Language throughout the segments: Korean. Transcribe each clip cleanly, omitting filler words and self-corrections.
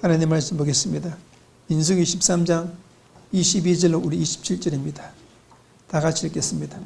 하나님 말씀 보겠습니다. 민수기 13장 22절로 우리 27절입니다. 다 같이 읽겠습니다.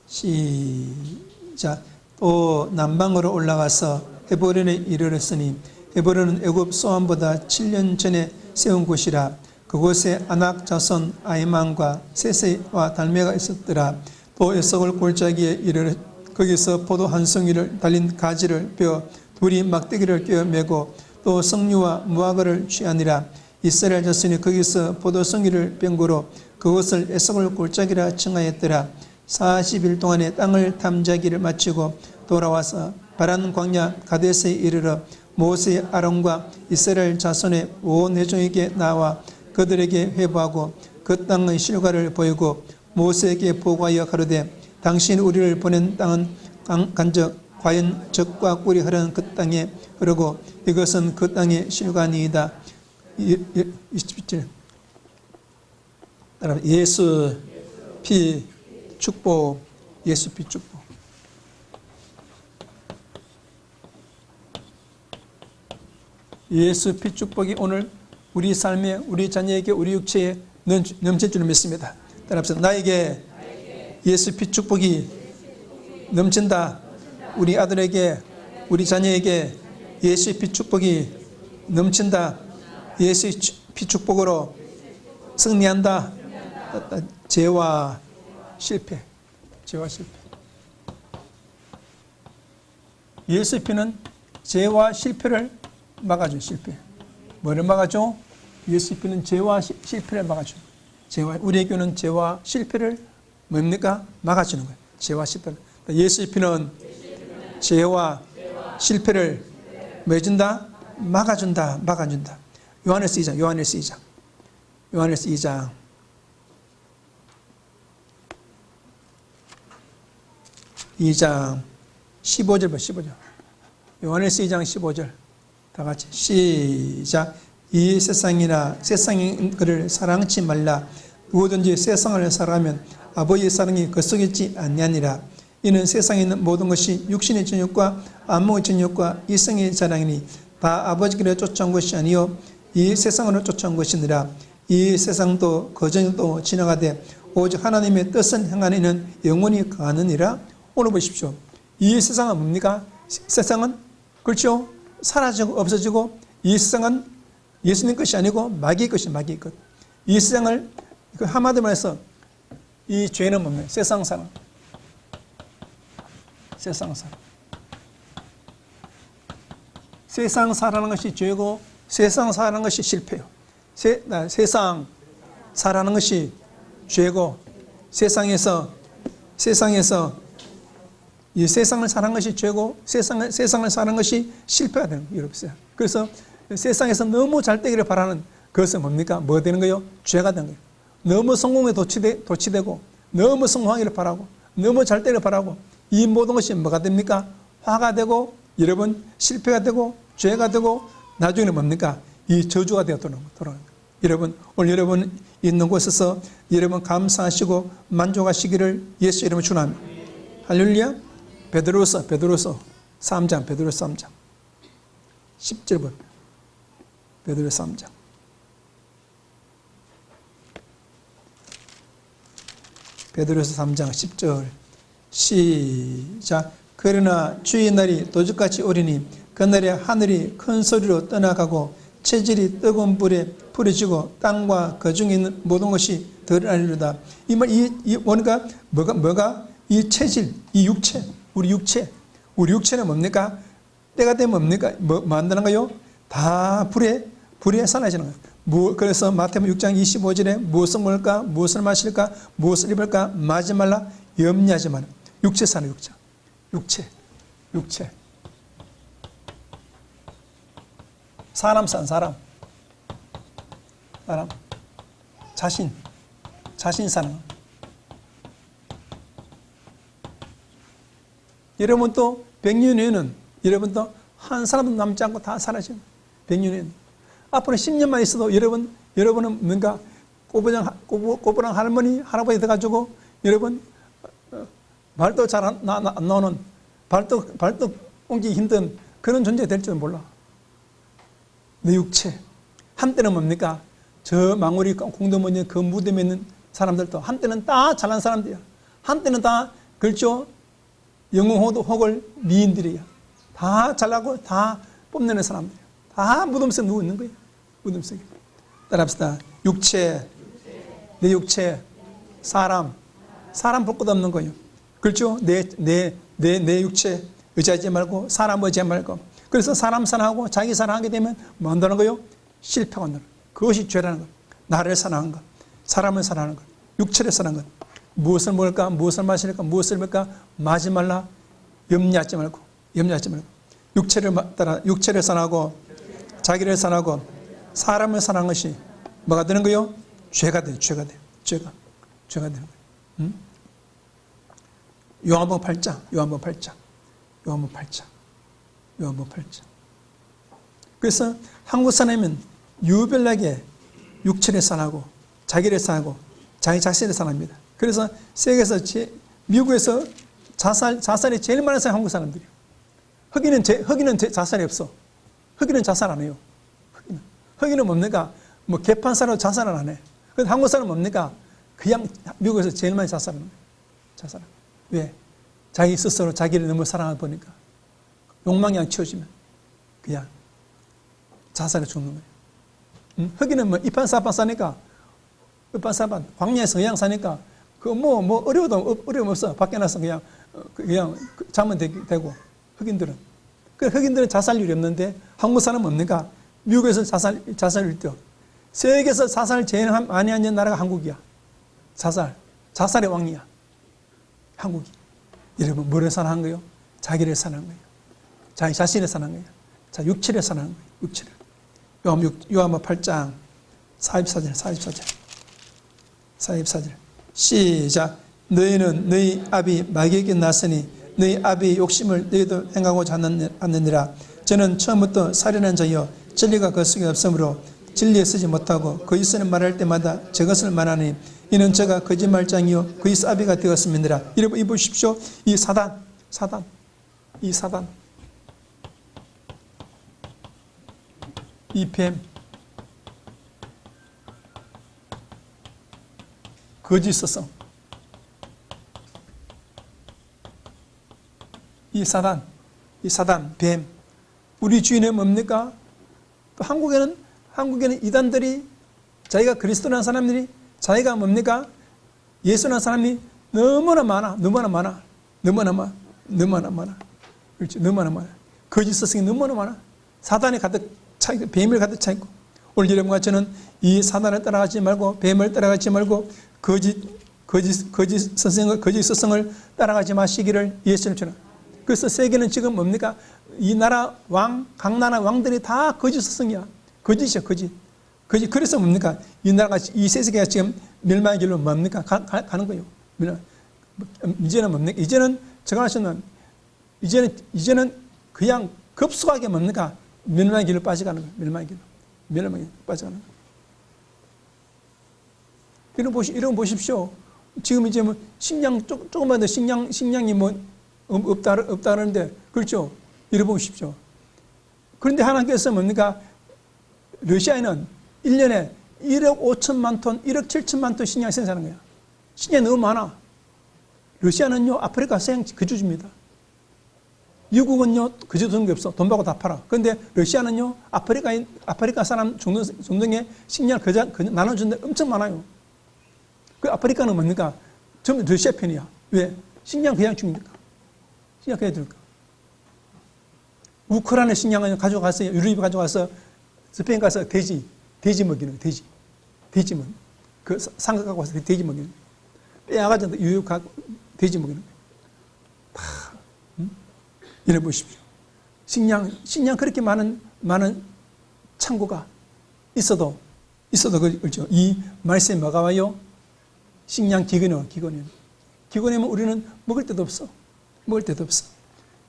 시작. 또 남방으로 올라가서 헤브론에 이르렀으니 헤브론은 애굽 소안보다 7년 전에 세운 곳이라. 그곳에 아낙 자손 아히만과 세세와 달메가 있었더라. 또 에석을 골짜기에 이르러 거기서 포도 한 송이를 달린 가지를 베어 둘이 막대기를 꿰어 메고 또 석류와 무화과를 취하니라. 이스라엘 자손이 거기서 포도 송이를 뺀 고로 그곳을 에석을 골짜기라 칭하였더라. 40일 동안에 땅을 탐지하기를 마치고 돌아와서 바란 광야 가데스에 이르러 모세 아론과 이스라엘 자손의 온 회중에게 나와 그들에게 회부하고 그 땅의 실과를 보이고 모세에게 보고하여 가로되 당신 우리를 보낸 땅은 간적 과연 젖과 꿀이 흐르는 그 땅에 흐르고 이것은 그 땅의 실과니이다. 27절 예수 피 축복. 예수 피 축복. 예수 피 축복이 오늘 우리 삶에 우리 자녀에게 우리 육체에 넘칠 줄 믿습니다. 따라합시다. 나에게 예수 피 축복이 넘친다. 우리 아들에게 우리 자녀에게 예수 피 축복이 넘친다. 예수 피 축복으로 승리한다. 죄와 실패. 죄와 실패. 예수 피는 죄와 실패를 막아줘. 실패. 뭐를 막아줘? 예수 피는 죄와 실패를 막아줘. 죄와 우리의 교는 죄와 실패를 뭡니까? 막아주는 거예요. 죄와 실패를. 예수 피는 죄와 실패를 뭐 해준다? 막아준다. 막아준다. 요한일서 2장. 요한일서 2장. 요한일서 2장. (2장) 15절 봐. 15절. 요한일서 2장 15절. 다 같이 시작. 이 세상이나 세상의 그를 사랑치 말라. 누구든지 세상을 사랑하면 아버지의 사랑이 그 속에 있지 않냐니라. 이는 세상에 있는 모든 것이 육신의 정욕과 안목의 정욕과 이성의 자랑이니 다 아버지께로 쫓아온 것이 아니요 이 세상으로 쫓아온 것이니라. 이 세상도 그 정욕도 지나가되 오직 하나님의 뜻을 행하는 이는 영원히 거하느니라. 오늘 보십시오. 이 세상은 뭡니까? 세상은 그렇죠. 사라지고 없어지고 이 세상은 예수님 것이 아니고 마귀의 것이 마귀의 것. 이 세상을 한마디로 말해서 이 죄는 뭡니까? 세상 사랑. 세상 사랑. 세상 사랑하는 것이 죄고 세상 사랑하는 것이 실패요. 세상 사랑하는 것이 죄고 세상에서 이 세상을 사랑하는 것이 죄고 세상을 사랑하는 것이 실패가 되는 거예요. 그래서 세상에서 너무 잘 되기를 바라는 그것은 뭡니까? 뭐 되는 거예요? 죄가 되는 거예요. 너무 성공에 도취되고 너무 성공하기를 바라고 너무 잘 되기를 바라고 이 모든 것이 뭐가 됩니까? 화가 되고 여러분 실패가 되고 죄가 되고 나중에는 뭡니까? 이 저주가 되어 돌아오는 거예요. 여러분 오늘 여러분 있는 곳에서 여러분 감사하시고 만족하시기를 예수 이름으로 축원합니다. 할렐루야. 베드로서 3장 10절 베드로서 3장 베드로서 3장 10절 시작. 그러나 주의 날이 도적같이 오리니 그날에 하늘이 큰 소리로 떠나가고 체질이 뜨거운 불에 부러지고 땅과 그 중에 있는 모든 것이 드러나리로다. 이 말 뭐가 이 체질, 이 육체, 우리 육체는 뭡니까? 때가 되면 뭡니까? 뭐 한다는가요? 다 불에 사라지는 거예요. 그래서 마태복음 6장 25절에 무엇을 먹을까? 무엇을 마실까? 무엇을 입을까? 마지 말라. 염려하지 마라. 육체 사는 육체. 사람 사는 사람. 자신 사는 거. 여러분도 100년 후에는 여러분도 한 사람도 남지 않고 다 사라지는 100년 후에는 앞으로 10년만 있어도 여러분은 뭔가 꼬부랑 할머니 할아버지 돼가지고 여러분 발도 잘 안 나오는 발도 옮기기 힘든 그런 존재 될 줄 몰라. 내 육체. 한때는 뭡니까? 저 망우리 공동모에 그 무덤에 있는 사람들도 한때는 다 잘난 사람들이야. 한때는 다 그렇죠? 영웅 혹을 미인들이야. 다 잘나고 다 뽐내는 사람들이야. 다 무덤 속에 누워 있는 거야. 무덤 속에. 따라합시다. 육체, 내 육체, 사람 볼 것 없는 거예요. 그렇죠? 내 육체 의지하지 말고 사람 의지하지 말고. 그래서 사람 사랑하고 자기 사랑하게 되면 뭐 한다는 거예요? 실패가 온다는 거예요. 그것이 죄라는 거예요. 나를 사랑하는 것, 사람을 사랑하는 것, 육체를 사랑하는 것. 무엇을 먹을까, 무엇을 마실까, 무엇을 먹을까 마지 말라. 염려하지 말고. 육체를 사랑하고 자기를 사랑하고 사람을 사랑하는 것이 뭐가 되는 거예요? 죄가 되는 거예요. 요한복음 8장. 그래서 한국 사람은 유별나게 육체를 사랑하고 자기를 사랑하고 자기 자신을 사랑합니다. 그래서 세계에서 미국에서 자살이 제일 많은 사람이 한국 사람들이에요. 흑인은 자살이 없어. 흑인은 자살 안 해요. 흑인은 뭡니까? 뭐 개판사로 자살을 안 해. 근데 한국 사람은 뭡니까? 그냥 미국에서 제일 많이 자살하는 거예요. 자살. 왜? 자기 스스로 자기를 너무 사랑하다 보니까 욕망이 안 채워지면 그냥 자살해 죽는 거예요. 흑인은 뭐 이판사판 사니까 광야에서 그냥 사니까 그 뭐 어려움 없어. 밖에 나서 그냥 자면 되고 흑인들은 자살률이 없는데 한국 사람은 뭡니까? 미국에서 자살률이 뛰어. 세계에서 자살을 제일 많이 하는 나라가 한국이야. 자살의 왕이야. 한국이. 여러분 뭐를 사랑한 거예요? 자기를 사랑한 거예요. 자기 자신을 사랑한 거예요. 자, 육체를 사랑한 거예요. 육체를. 요한복음 8장 44절. 시작. 너희는 너희 아비 마귀에게 났으니 너희 아비의 욕심을 너희도 행하고자 하느니라. 저는 처음부터 살인한 자여 진리가 그 속에 없으므로 진리에 쓰지 못하고 거짓을 말할 때마다 저것을 말하니 이는 저가 거짓말장이요 거짓 아비가 되었음이니라. 이래 보십시오. 이 사단, 이 뱀, 거짓 스승, 이 사단, 뱀. 우리 주인은 뭡니까? 또 한국에는 이단들이 자기가 그리스도라는 사람들이 자기가 뭡니까? 예수라는 사람이 너무나 많아. 그렇지, 너무나 많아. 거짓 스승이 너무나 많아. 사단이 가득 차 있고 뱀을 가득 차 있고. 오늘 여러분과 저는 이 사단을 따라가지 말고 뱀을 따라가지 말고 거짓 스승을 따라가지 마시기를 예수를 주나. 그래서 세계는 지금 뭡니까? 이 나라 각 나라 왕들이 다 거짓 스승이야. 거짓이야, 거짓. 그래서 뭡니까? 이 나라가, 이 세계가 지금 멸망의 길로 뭡니까? 가는 거예요. 이제는 뭡니까? 이제는 그냥 급속하게 뭡니까? 멸망의 길로 빠져가는 거예요. 멸망의 길로 빠져가는 거예요. 이런 보십시오. 지금 이제 뭐 조금만 더 식량이 뭐 없다는데, 그렇죠? 이래 보십시오. 그런데 하나님께서 뭡니까? 러시아에는 1년에 1억 5천만 톤, 1억 7천만 톤 식량을 생산하는 거야. 식량이 너무 많아. 러시아는요, 아프리카 서양 거주주입니다. 미국은요, 거주주는 게 없어. 돈 받고 다 팔아. 그런데 러시아는요, 아프리카 사람 중동에 식량을 나눠주는데 엄청 많아요. 그 아프리카는 뭡니까? 전부 러시아 편이야. 왜? 식량 그냥 줍니까? 식량 그냥 줄까? 우크라이나 식량을 가져가서, 유럽에 가져가서 스페인 가서 돼지 먹이는 돼지 먹. 그 상가 갖고 와서 돼지 먹이는. 빼앗아가지고 유럽 가고 돼지 먹이는. 이래 보십시오. 식량 그렇게 많은 창고가 있어도 그렇죠. 이 말씀에 뭐가 와요? 식량 기근이면 우리는 먹을 데도 없어.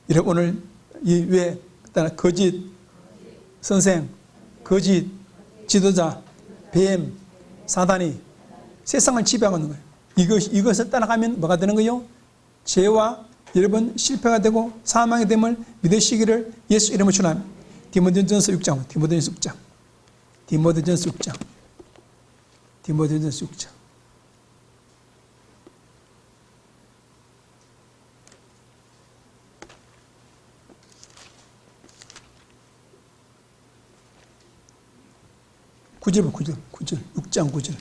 이래 오늘 왜 거짓 선생, 거짓 지도자, 뱀, 사단이 세상을 지배하고 있는 거예요. 이것을 따라가면 뭐가 되는 거예요? 죄와 여러분 실패가 되고 사망이 됨을 믿으시기를 예수 이름으로 축원합니다. 디모데전서 6장. 디모데전서 6장. 디모데전서 6장. 구절 6장 9절.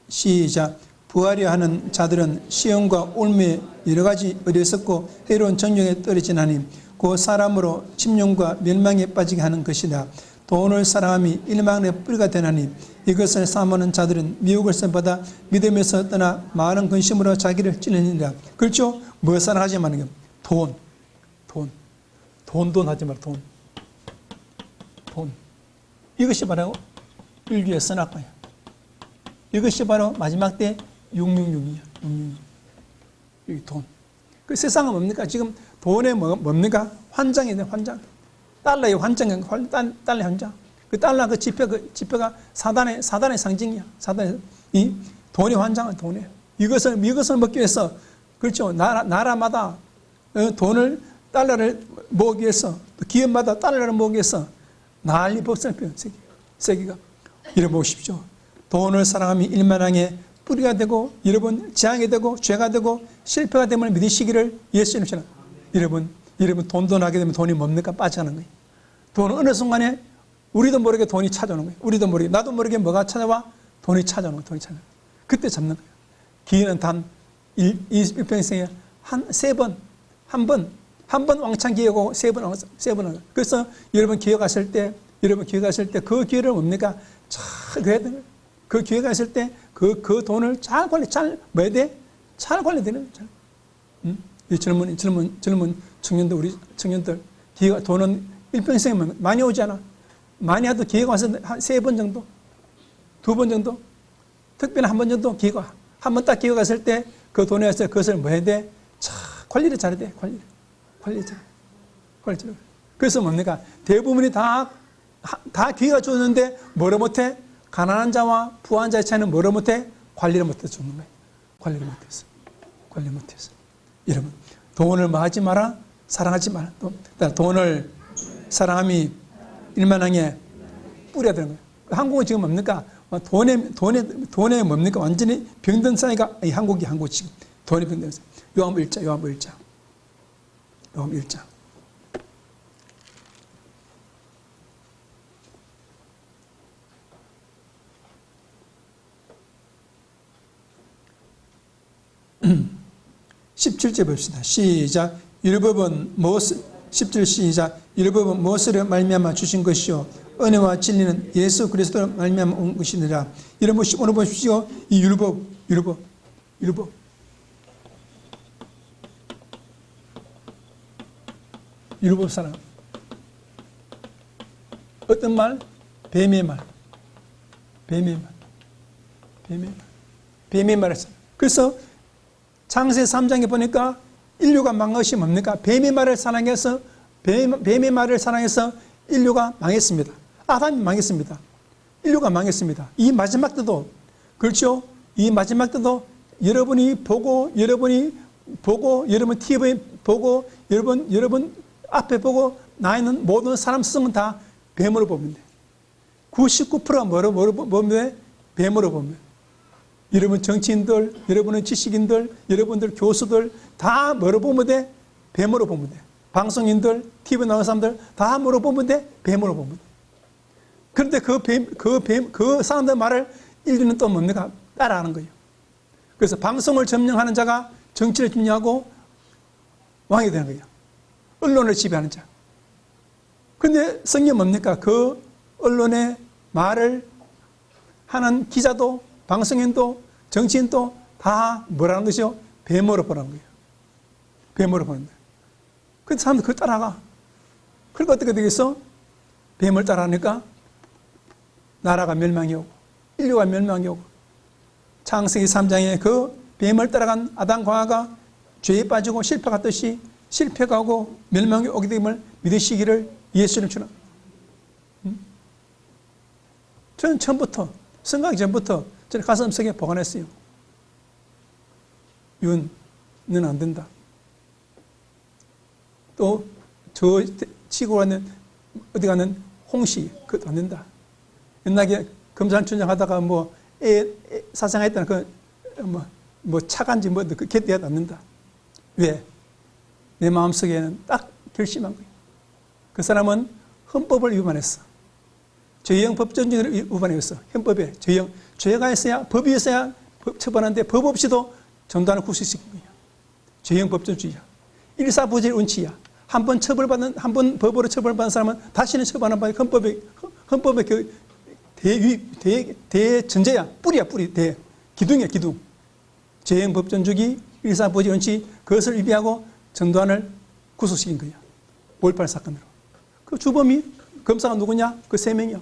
시작. 부하려 하는 자들은 시험과 올무에 여러 가지 어리석고 해로운 정욕에 떨어지나니 그 사람으로 침륜과 멸망에 빠지게 하는 것이다. 돈을 사랑함이 일망의 뿌리가 되나니 이것을 사모하는 자들은 미혹을 받아 믿음에서 떠나 많은 근심으로 자기를 찔러니라. 그렇죠? 무엇을 하지 마는 게 돈 하지 마라. 돈. 이것이 바로 인류의 선악과야. 이것이 바로 마지막 때 666이야. 666. 이 돈. 그 세상은 뭡니까? 지금 돈에 뭡니까? 환장이네, 환장. 달러의 환장, 달러의 환장. 그 달러 그 지표가 사단의 상징이야. 이 돈의 환장은 돈이에요. 이것을 먹기 위해서, 그렇죠. 나라마다 달러를 모으기 위해서, 기업마다 달러를 모으기 위해서 난리 법석을 펴요. 세계가. 잃어보십시오. 돈을 사랑함이 일만항의 뿌리가 되고 여러분 재앙이 되고 죄가 되고 실패가 되면 믿으시기를 예수님처럼. 여러분 돈도 나게 되면 돈이 뭡니까? 빠져가는 거예요. 돈은 어느 순간에 우리도 모르게 돈이 찾아오는 거예요. 우리도 모르게, 나도 모르게 뭐가 찾아와? 돈이 찾아오는 거예요. 그때 잡는 거예요. 기회는 단 일평생에 한 번 왕창 기회고 세 번. 그래서 여러분 기회가실 때 그 기회를 뭡니까? 잘 그래야 돼요. 그 기회가 있을 때 그 돈을 잘 관리되는 거죠. 이 젊은 청년들, 우리 청년들, 기회가, 돈은 일평생에 많이 오지 않아. 많이 와도 기회가 와서 한 3번 정도, 2번 정도, 특별히 한 번 정도 기회가, 한 번 딱 기회가 있을 때 그 돈에 와서 그것을 뭐 해야 돼? 참 관리를 잘해야 돼. 관리 잘. 그래서 뭡니까? 대부분이 다 기회가 주었는데 뭐를 못해? 가난한 자와 부한 자의 차이는 뭐를 못해? 관리를 못해서 죽는 거예요. 관리 못해서. 여러분, 돈을 뭐 하지 마라? 사랑하지 마라. 돈을 사랑함이 일만항에 뿌려야 되는 거예요. 한국은 지금 뭡니까? 돈에 뭡니까? 완전히 병든 사이가 이 한국 지금 돈에 병든 사이. 요한복음 1장. 17절 봅시다. 시작. 율법은 무엇? 17 시작. 율법은 무엇으로 말미암아 주신 것이요 은혜와 진리는 예수 그리스도로 말미암아 온 것이니라. 여러분 오늘 보십시오. 이 율법 사람. 어떤 말? 뱀의 말. 뱀의 말을 써. 그래서 창세 3장에 보니까 인류가 망한 것이 뭡니까? 뱀의 말을 사랑해서 인류가 망했습니다. 아담이 망했습니다. 인류가 망했습니다. 이 마지막 때도 그렇죠? 이 마지막 때도 여러분 TV 보고 여러분 앞에 보고 나 있는 모든 사람 스승은 다 뱀으로 보면 돼. 99%가 뭐로 보면 돼? 뱀으로 보면 돼. 여러분 정치인들, 여러분은 지식인들, 여러분들 교수들 다 뭐로 보면 돼? 뱀으로 보면 돼. 방송인들, TV 나오는 사람들 다 뭐로 보면 돼? 뱀으로 보면 돼. 그런데 그 사람들 말을 인류는 또 뭡니까? 따라하는 거예요. 그래서 방송을 점령하는 자가 정치를 점령하고 왕이 되는 거예요. 언론을 지배하는 자. 그런데 성경 뭡니까? 그 언론의 말을 하는 기자도 방송인도 정치인도 다 뭐라는 것이요? 뱀으로 보라는 거예요. 뱀으로 보는 거예요. 그 사람들 그걸 따라가. 그러니까 어떻게 되겠어? 뱀을 따라하니까 나라가 멸망이 오고 인류가 멸망이 오고 창세기 3장에 그 뱀을 따라간 아담과 하와가 죄에 빠지고 실패했듯이 실패가 오고 멸망이 오게 됨을 믿으시기를 예수님처럼. 저는 처음부터 성가기 전부터 저는 가슴속에 보관했어요. 너는 안 된다. 또 저 치고 가는 어디 가는 홍시, 그것도 안 된다. 옛날에 검찰총장 하다가 사상했다는 차간지 그게 돼야 안 된다. 왜? 내 마음속에는 딱 결심한 거예요. 그 사람은 헌법을 위반했어. 죄형 법전주의를 위반했어. 헌법에 죄가 있어야, 법이 있어야 처벌하는데 법 없이도 전두환을 구속시킨 거예요. 죄형 법전주의야. 일사부질 운치야. 한 번 법으로 처벌받은 사람은 다시는 처벌 안 받는 헌법의 그 대전제야. 뿌리야, 뿌리. 기둥이야, 기둥. 죄형 법전주기, 일사부질 운치, 그것을 위배하고 전두환을 구속시킨 거야. 5.18 사건으로. 그 주범이 검사가 누구냐? 그 3명이야.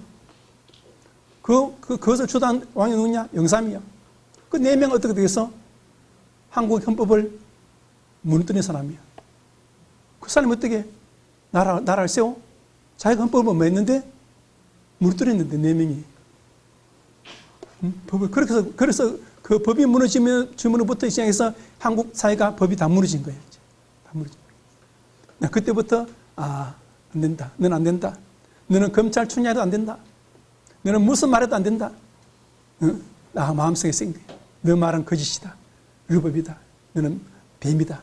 그것을 주도한 왕이 누구냐? 영삼이야. 그 4명 어떻게 되겠어? 한국 헌법을 무너뜨린 사람이야. 그 사람이 어떻게 나라를 세워? 자기가 헌법을 뭐 했는데? 무너뜨렸는데, 4명이. 그래서 그 법이 무너지면부터 시작해서 한국 사회가 법이 다 무너진 거예요. 다 무너진 거예요. 그때부터, 안 된다. 너는 안 된다. 너는 검찰 출마해도 안 된다. 너는 무슨 말해도 안 된다. 나 마음속에 생긴 거야. 너 말은 거짓이다. 위법이다. 너는 뱀이다.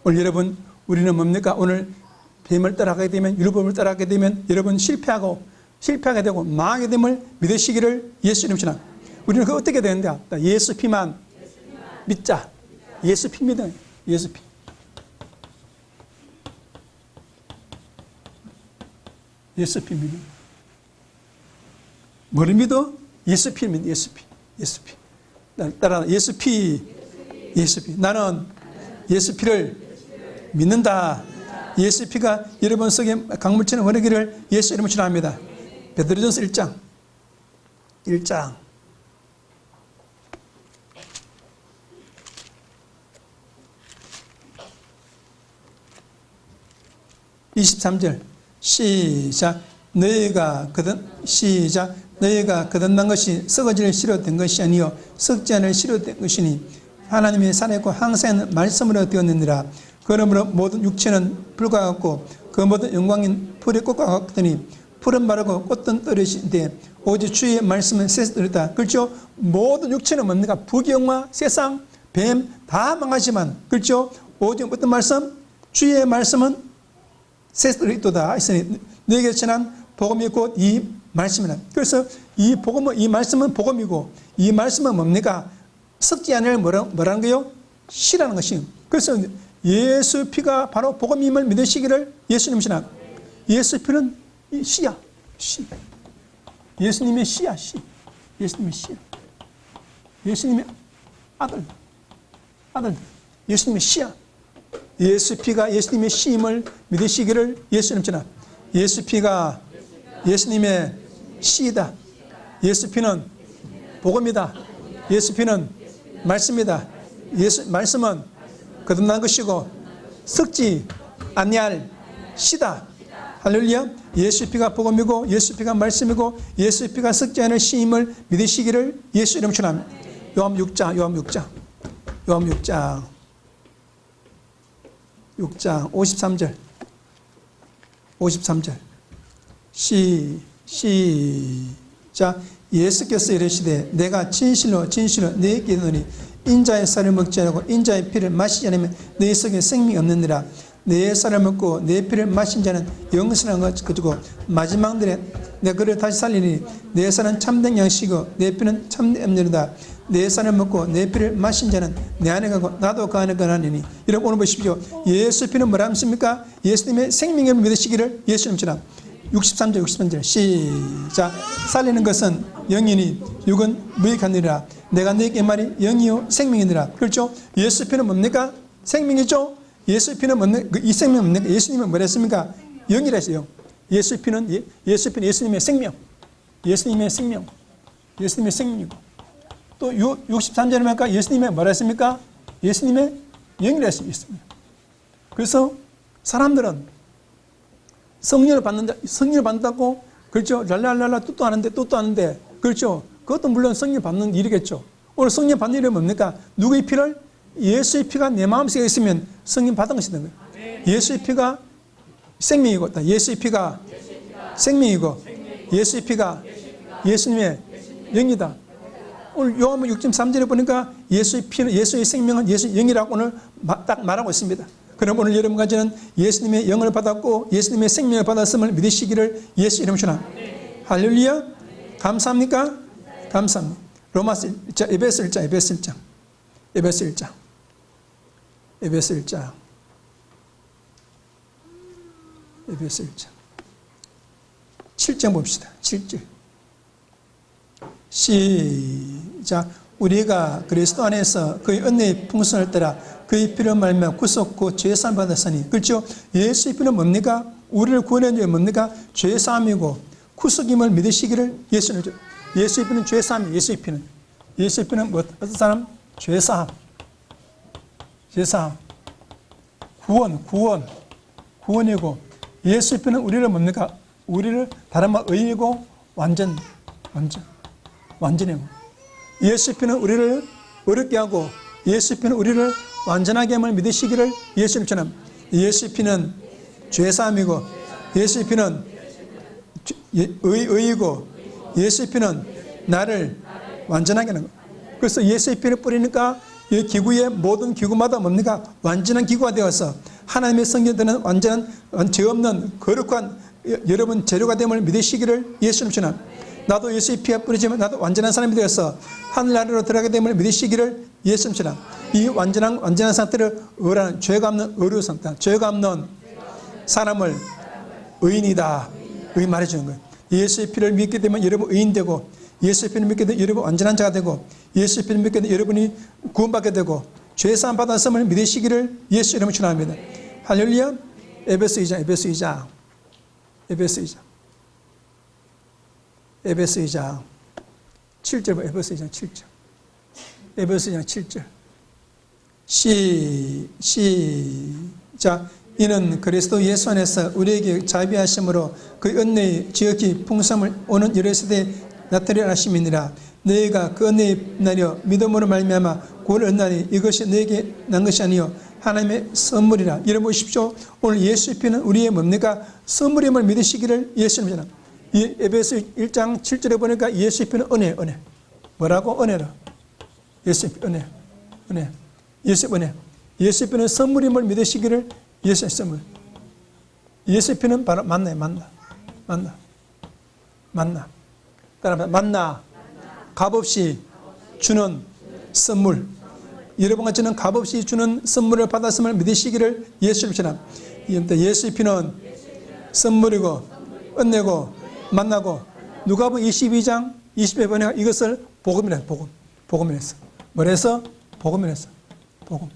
오늘 여러분, 우리는 뭡니까? 오늘 뱀을 따라가게 되면, 율법을 따라가게 되면 여러분 실패하게 되고 망하게 됨을 믿으시기를 예수 이름 신앙. 우리는 그거 어떻게 되는데? 예수 피만 믿자. 예수 피 믿어. 예수 피. 예수 피 믿어. 뭐를 믿어? 예수 피 믿어. 예수 피. 예수 피. 따라 예수 피. 예수 피. 나는 예수 피를 믿는다. 예수 피가 여러분 속에 강물처럼 흐르기를 예수 이름으로 축원합니다. 베드로전서 1장 23절 시작. 너희가 거듭난 것이 썩어질 씨로 된 것이 아니요 썩지 않을 씨로 된 것이니 하나님의 살아있고 항상 말씀으로 되었느니라. 그러므로 모든 육체는 불과 같고 그 모든 영광인 풀의 꽃과 같더니 풀은 마르고 꽃은 떨어지는데 오직 주의 말씀은 새싹들이다. 그렇죠? 모든 육체는 뭡니까? 부경화, 세상, 뱀 다 망하지만 그렇죠? 오직 어떤 말씀? 주의 말씀은 새싹들이 있도다. 있으니 너에게 전한 복음이 곧 이 말씀이라. 그래서 이 말씀은 복음이고 이 말씀은 뭡니까? 썩지 않을 뭐라는 거요? 씨라는 것이. 그래서 예수 피가 바로 복음임을 믿으시기를 예수님 신앙. 예수 피는 씨야. 씨. 예수님의 씨야. 씨. 예수님의 씨야. 예수님의 아들. 예수님의 씨야. 예수 피가 예수님의 씨임을 믿으시기를 예수님 신앙. 예수 피가 예수님의 씨이다. 예수 피는 복음이다. 예수 피는 말씀이다. 말씀은 거듭난 것이고 썩지 아니할 씨다. 할렐루야. 예수 피가 복음이고 예수 피가 말씀이고 예수 피가 썩지 않을 씨임을 믿으시기를 예수 이름 축원합니다. 요한 6장 53절 시작. 예수께서 이르시되 내가 진실로 너희에게 이르노니 인자의 살을 먹지 않고 인자의 피를 마시지 않으면 너희 속에 생명이 없느니라. 내 살을 먹고 내 피를 마신 자는 영생한 것이고 마지막 날에 내가 그를 다시 살리니 내 살은 참된 양식이고 내 피는 참된 음료이다. 내 살을 먹고 내 피를 마신 자는 내 안에 가고 나도 그 안에 가나니. 여러분 오늘 보십시오. 예수 피는 뭐라 하십니까? 예수님의 생명을 믿으시기를 예수님 지나 63절 시작. 살리는 것은 영이니 육은 무익하니라. 내가 너에게 말이 영이요 생명이니라. 그렇죠? 예수 피는 뭡니까? 생명이죠. 예수 피는 뭡니까? 이 생명은 뭡니까? 예수님은 뭐라 했습니까? 영이라 했어요. 예수 피는 예수님의 생명. 예수님의 생명이고 또 63절에 보니까 예수님의 뭐라 했습니까? 예수님의 영이라 했습니다. 그래서 사람들은 성령을 받는다고 그렇죠? 랄랄랄라 뜻도 하는데 그렇죠? 그것도 물론 성령 받는 일이겠죠. 오늘 성령 받는 일은 뭡니까? 누구의 피를? 예수의 피가 내 마음속에 있으면 성령 받은 것이 되는 거예요. 예수의 피가 생명이고 예수의 피가 생명이고 예수의 피가 예수님의 영이다. 오늘 요한복음 6.3절에 보니까 예수의 피는, 예수의 생명은 예수의 영이라고 오늘 딱 말하고 있습니다. 그럼 오늘 여러분까지는 예수님의 영을 받았고 예수님의 생명을 받았음을 믿으시기를 예수 이름 주나. 할렐루야. 감사합니까? 감사합니다. 로마서 1장, 에베소 1장, 에베소 1장, 에베소 1장, 에베소 1장, 에베소 1장 7장 봅시다. 7절 시작. 우리가 그리스도 안에서 그의 은혜의 풍성을 따라 그의 피로 말미암아 구속고 죄사함 받았으니. 그렇죠? 예수의 피는 뭡니까? 우리를 구원한 게 뭡니까? 죄사함이고 구속임을 믿으시기를 예수는. 예수의 피는 죄사함이. 예수의 피는 뭐, 어떤 사람? 죄사함, 죄사함, 구원이고 예수의 피는 우리를 뭡니까? 우리를 다른 말 의이고 완전이고 예수의 피는 우리를 어렵게 하고 예수의 피는 우리를 완전하게 함을 믿으시기를 예수님 전함. 예수의 피는 죄사함이고 예수의 피는 의이고 예수의 피는 나를 완전하게 하는 거예요. 그래서 예수의 피를 뿌리니까 이 기구의 모든 기구마다 뭡니까? 완전한 기구가 되어서 하나님의 성전되는 완전한 죄 없는 거룩한 여러분 재료가 됨을 믿으시기를 예수님 전함. 나도 예수의 피가 뿌리지만 나도 완전한 사람이 되어서 하늘나라로 들어가게 됨을 믿으시기를 예수님 전함. 이 완전한 상태를 의라는 죄가 없는 의로 상태, 죄가 없는 사람을 의인이다. 의 말해주는 거예요. 예수의 피를 믿게 되면 여러분 의인되고 예수의 피를 믿게 되면 여러분 완전한 자가 되고 예수의 피를 믿게 되면 여러분이 구원받게 되고 죄사함 받았음을 믿으시기를 예수 이름으로 축원합니다. 할렐루야. 에베소 2장, 에베소 2장, 에베소 2장, 에베소 2장 7절, 에베소 2장 7절, 에베소 2장 7절. 시작. 이는 그리스도 예수 안에서 우리에게 자비하심으로 그 은혜의 지극히 풍성을 오는 여러 세대에 나타내려 하심이니라. 너희가 그 은혜의 날이여 믿음으로 말미암아 구원을 얻나니 이것이 너에게 난 것이 아니요 하나님의 선물이라. 여러분 보십시오. 오늘 예수의 피는 우리의 뭡니까? 선물임을 믿으시기를 예수님이잖아. 이 에베소 1장 7절에 보니까 예수의 피는 은혜. 뭐라고? 은혜라. 예수의 피, 은혜. 예수의 은혜. 예수의 피는 선물임을 믿으시기를 예수의 선물. 예수의 피는 바로 만나요. 따라합니다. 만나. 값없이 주는 선물. 여러분같이는 값없이 주는 선물을 받았음을 믿으시기를 예수님 전함. 예수의 피는 선물이고 은혜고 만나고. 누가복음 22장 20에 보니까 이것을 복음이라. 복음이랬어. 뭐래서? 복음이랬어. 복음.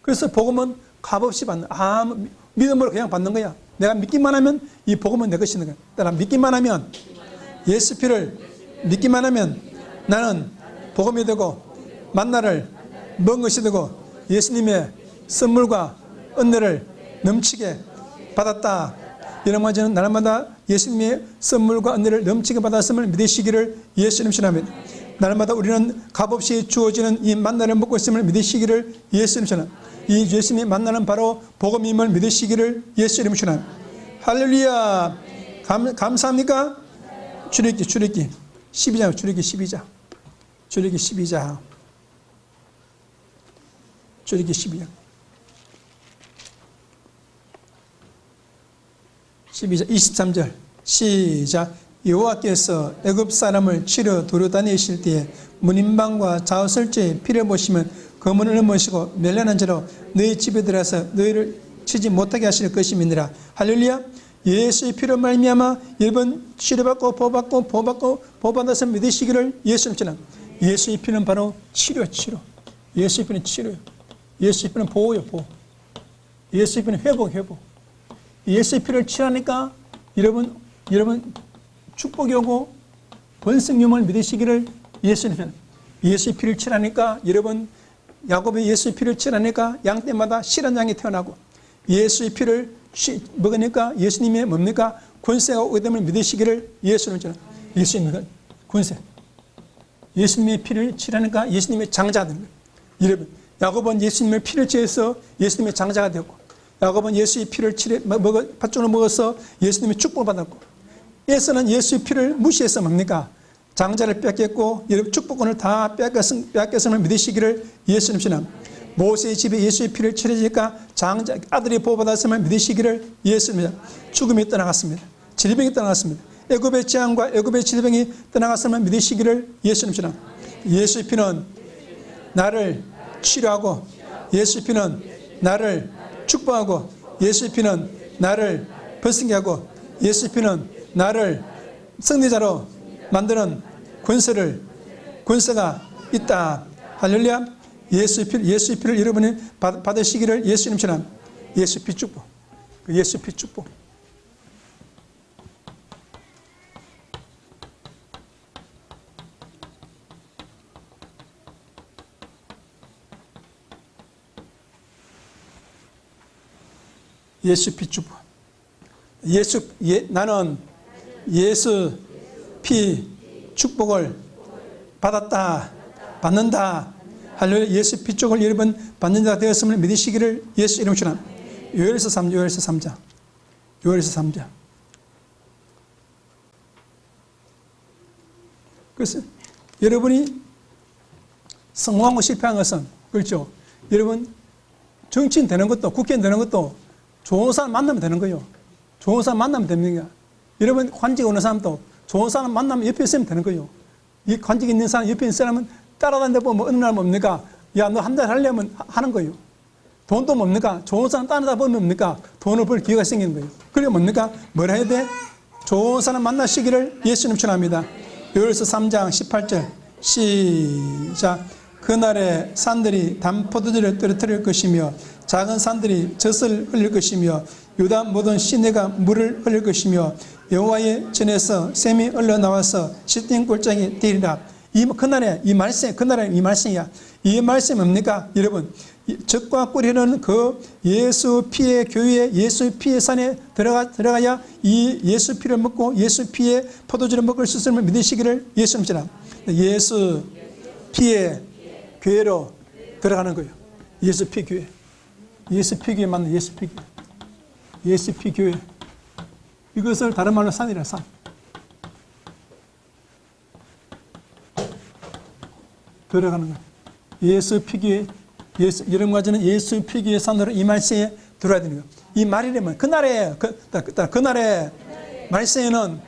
그래서 복음은 값없이 받는, 믿음으로 그냥 받는 거야. 내가 믿기만 하면 이 복음은 내 것이 있는 거야. 따라 믿기만 하면, 예수 피를 믿기만 하면 나는 복음이 되고 만나를 먹은 것이 되고 예수님의 선물과 은혜를 넘치게 받았다. 이런 말처럼 날마다 예수님의 선물과 은혜를 넘치게 받았음을 믿으시기를 예수님 신합니다. 날마다 우리는 값없이 주어지는 이 만나를 먹고 있음을 믿으시기를 예수님 신합니다. 이 예수님이 만나는 바로 복음임을 믿으시기를 예수 이름으로 축원합니다. 할렐루야. 감사합니까? 출애굽기 12장, 출애굽기 12장. 출애굽기 12장 23절 시작. 여호와께서 애굽 사람을 치러 두루 다니실 때에 문인방과 좌우설주에 피를 보시면 검은을 넘으시고 멸련한 자로 너희 집에 들어서 너희를 치지 못하게 하실 것임이니라. 할렐루야. 예수의 피로 말미암아 여러분 치료받고 보호받아서 믿으시기를 예수님 전함. 예수의 피는 바로 치료. 예수의 피는 치료요. 예수의 피는 보호요. 보호. 예수의 피는 회복. 예수의 피를 취하니까 여러분 축복이 오고 번성임을 믿으시기를 예수님 전함. 예수의 피를 취하니까 여러분 야곱이 예수의 피를 취하니까 양 떼마다 실한 양이 태어나고 예수의 피를 먹으니까 예수님의 뭡니까? 권세가 오게 됨을 믿으시기를 예수님 전함. 예수님의 권세. 예수님의 피를 취하니까 예수님의 장자가 되는 거예요. 여러분 야곱은 예수님의 피를 취해서 예수님의 장자가 되었고 야곱은 예수의 피를 팥종을 먹어서 예수님의 축복을 받았고 에서는 예수의 피를 무시해서 뭡니까? 장자를 뺏겼고 축복권을 다 뺏겼음을 믿으시기를 예수님 신앙. 모세의 집에 예수의 피를 치르니까 장자 아들이 보호받았음을 믿으시기를 예수님. 죽음이 떠나갔습니다. 질병이 떠나갔습니다. 애굽의 재앙과 애굽의 질병이 떠나갔음을 믿으시기를 예수님 신앙. 예수의 피는 나를 치료하고 예수의 피는 나를 축복하고 예수의 피는 나를 벗게 하고 예수의 피는 나를 승리자로 만드는 권세가 있다. 할렐루야. 예수의 피를 여러분이 받으시기를 예수님 신앙. 예수의 피 축복. 예수의 피 축복. 예수 피 축복. 나는 예수 피 축복을 받았다. 받는다. 할렐루야. 예수 피 축복을 여러분 받는 자가 되었음을 믿으시기를 예수 이름 주나. 요엘서 3장. 그래서 여러분이 성공하고 실패한 것은 그렇죠. 여러분 정치인 되는 것도 국회의원 되는 것도 좋은 사람 만나면 되는 거예요. 좋은 사람 만나면 됩니다. 여러분 관직에 오는 사람도 좋은 사람 만나면 옆에 있으면 되는 거예요. 이 관직에 있는 사람 옆에 있는 사람은 따라다니다 보면 어느 날 뭡니까? 야, 너 한 달 하려면 하는 거예요. 돈도 뭡니까? 좋은 사람 따라다 보면 뭡니까? 돈을 벌 기회가 생기는 거예요. 그리고 뭡니까? 뭘 해야 돼? 좋은 사람 만나시기를 예수님 축원합니다. 요엘서 3장 18절 시작. 그날에 산들이 담포도주를 떨어뜨릴 것이며 작은 산들이 젖을 흘릴 것이며 유다 모든 시내가 물을 흘릴 것이며 여호와의 전에서 샘이 흘러나와서 시든 골짜기 되리라. 그날에 이 말씀이야. 이 말씀이 뭡니까? 여러분 적과 꿀이는 그 예수 피의 교회에 예수 피의 산에 들어가야 이 예수 피를 먹고 예수 피의 포도주를 먹을 수 있음을 믿으시기를 예수님처럼 예수 피의 교회로 들어가는 거예요. 예수 피 교회. 예수 피 교회 맞는 예수 피 교회. 예수 피 교회. 이것을 다른 말로 산이라 산. 들어가는 거예요. 예수 피 교회. 이런 가지는 예수 피 교회 산으로 이 말씀에 들어야 되는 거예요. 이 말이라면 그날에 말씀에는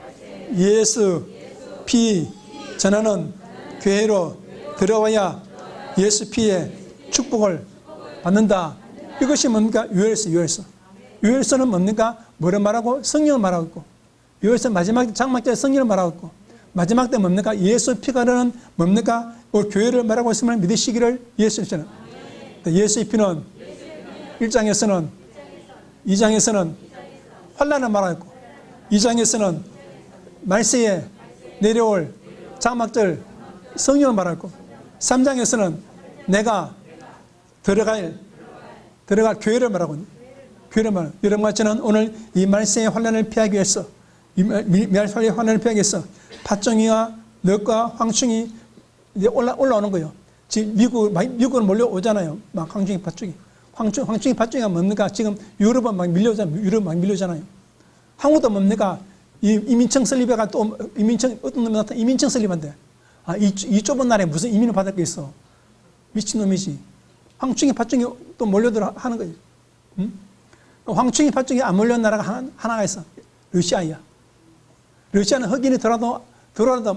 예수 피 전하는 교회로 들어와야 예수 피의 축복을 받는다. 이것이 뭡니까? 요엘서는 뭡니까? 뭐를 말하고? 성령을 말하고 있고, 요엘서 마지막 장막절에 성령을 말하고 있고, 마지막 때 뭡니까? 예수 피가 흐르는 뭡니까? 교회를 말하고 있음을 믿으시기를 예수님처럼. 예수의 피는 1장에서는 2장에서는 환난을 말하고 있고 2장에서는 말세에 내려올 장막절 성령을 말하고 있고 3장에서는 내가 들어갈 교회를 말하고 있는 교회를 말하고 여러분 같이는 오늘 이 말세의 환난을 피하기 위해서 말세의 환난을 피하기 위해서 팥종이와 넛과 황충이 이제 올라오는 거예요. 지금 미국은 몰려오잖아요. 막 황충이 팥종이. 황충이 팥종이가 뭡니까? 지금 유럽은 막 밀려오잖아요. 한국도 뭡니까? 이민청 설립회가 또 어떤 놈이 나타나 이민청 설립한데. 아, 이 좁은 나라에 무슨 이민을 받을 게 있어. 미친놈이지. 황충이 팥종이 또 몰려들어 하는 거예요. 응? 황충이 팥종이 안 몰려온 나라가 하나가 있어. 러시아야. 러시아는 흑인이 들어도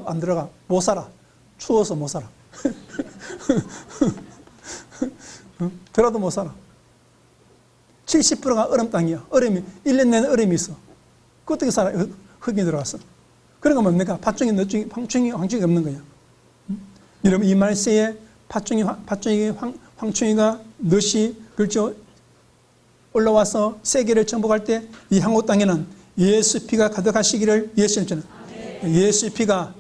안 들어가. 못 살아. 추워서 못 살아. 들어도 못 살아. 70%가 얼음 땅이야. 1년 내내 얼음이 있어. 그 어떻게 살아? 흑인이 들어갔어. 그러니까 뭡니까? 팥종이, 넛종이, 황충이 없는 거야. 여러분, 이 말세에 황충이가 넛이, 그렇죠? 올라와서 세계를 정복할 때 이 한국 땅에는 예수 피가 가득하시기를 예수님처럼. 예수 피가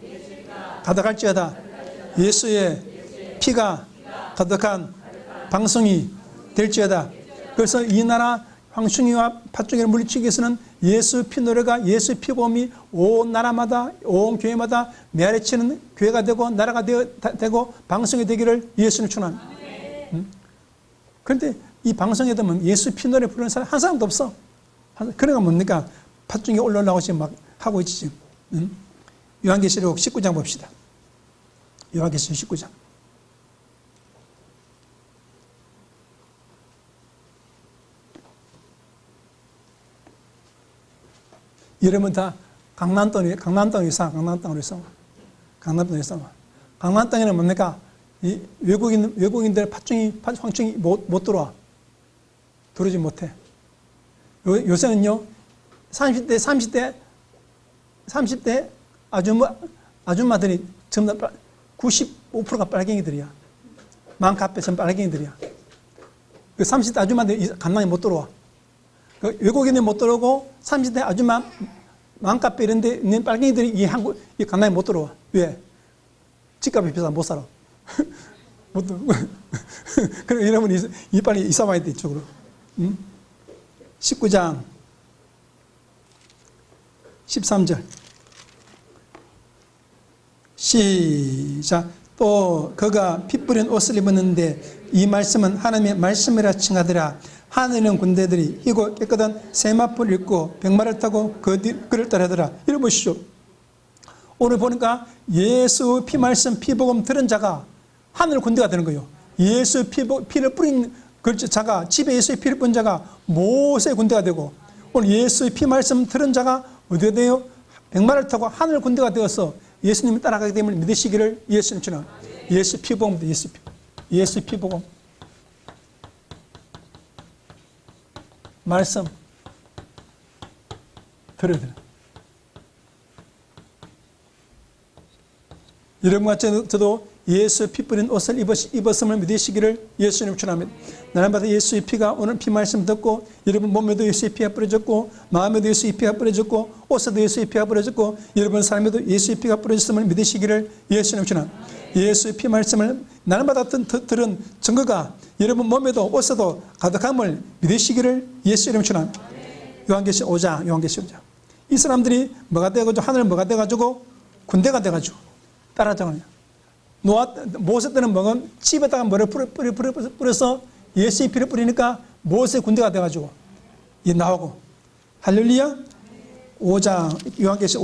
가득할지어다. 예수의 피가 가득한 방송이 될지어다. 그래서 이 나라 황충이와 팥종이를 물리치기 위해서는 예수 피 노래가 예수 피 보험이 온 나라마다 온 교회마다 메아리치는 교회가 되고 나라가 되고 방송이 되기를 예수님 축원합니다. 그런데 이 방송에 되면 예수 피 노래 부르는 사람 한 사람도 없어. 그러니까 뭡니까? 팥종이 올라오고 지금 막 하고 있지 지금. 요한계시록 19장 봅시다. 요한계시록 19장. 여러분 다 강남 땅 이상. 강남 땅에는 뭡니까? 이 외국인들 황충이 못 들어와. 들어오지 못해. 요새는요, 30대 아줌마들이 전부 다 95%가 빨갱이들이야. 맘카페 전 빨갱이들이야. 그 30대 아줌마들이 강남에 못 들어와. 그 외국인이 못 들어오고 30대 아줌마 맘카페 이런 데 있는 빨갱이들이 이 강남에 못 들어와. 왜? 집값이 비싸서 못 살아. 못 들어오고. 그럼 여러분이 빨리 이사 와야 돼, 이쪽으로. 19장 13절 시작. 또 그가 피 뿌린 옷을 입었는데 이 말씀은 하나님의 말씀이라 칭하더라. 하늘은 군대들이 희고 깨끗한 세마포를 입고 백마를 타고 그를 따르더라. 이러 보시죠. 오늘 보니까 예수 피 말씀 피복음 들은 자가 하늘 군대가 되는 거예요. 예수 피를 뿌린 자가, 집에 예수의 피를 뿌린 자가 모세의 군대가 되고, 오늘 예수의 피 말씀 들은 자가 어디가 돼요? 백마를 타고 하늘 군대가 되어서 예수님을 따라가게 되면 믿으시기를 예수님 주나. 예수 피복음입니다. 예수 피복음. 말씀 들어야 돼요. 여러분과 저도 예수 피 뿌린 옷을 입었음을 믿으시기를 예수님 축원합니다. 나날마다 예수의 피가 오늘 피 말씀 듣고, 여러분 몸에도 예수의 피가 뿌려졌고, 마음에도 예수의 피가 뿌려졌고, 옷에도 예수의 피가 뿌려졌고, 여러분 삶에도 예수의 피가 뿌려졌음을 믿으시기를 예수님 축원합니다. 예수의 피 말씀을 나날마다 들은 증거가 여러분 몸에도 옷에도 가득함을 믿으시기를 예수님 축원합니다. 요한계시록 5장. 이 사람들이 뭐가 돼가지고, 하늘 뭐가 돼가지고 군대가 돼가지고 따라잡아요. 모세 때는 먹은 집에다가 뭐를 뿌려서 예수의 피를 뿌리니까 모세 군대가 돼가지고 이 나오고. 할렐루야. 5장 요한계시록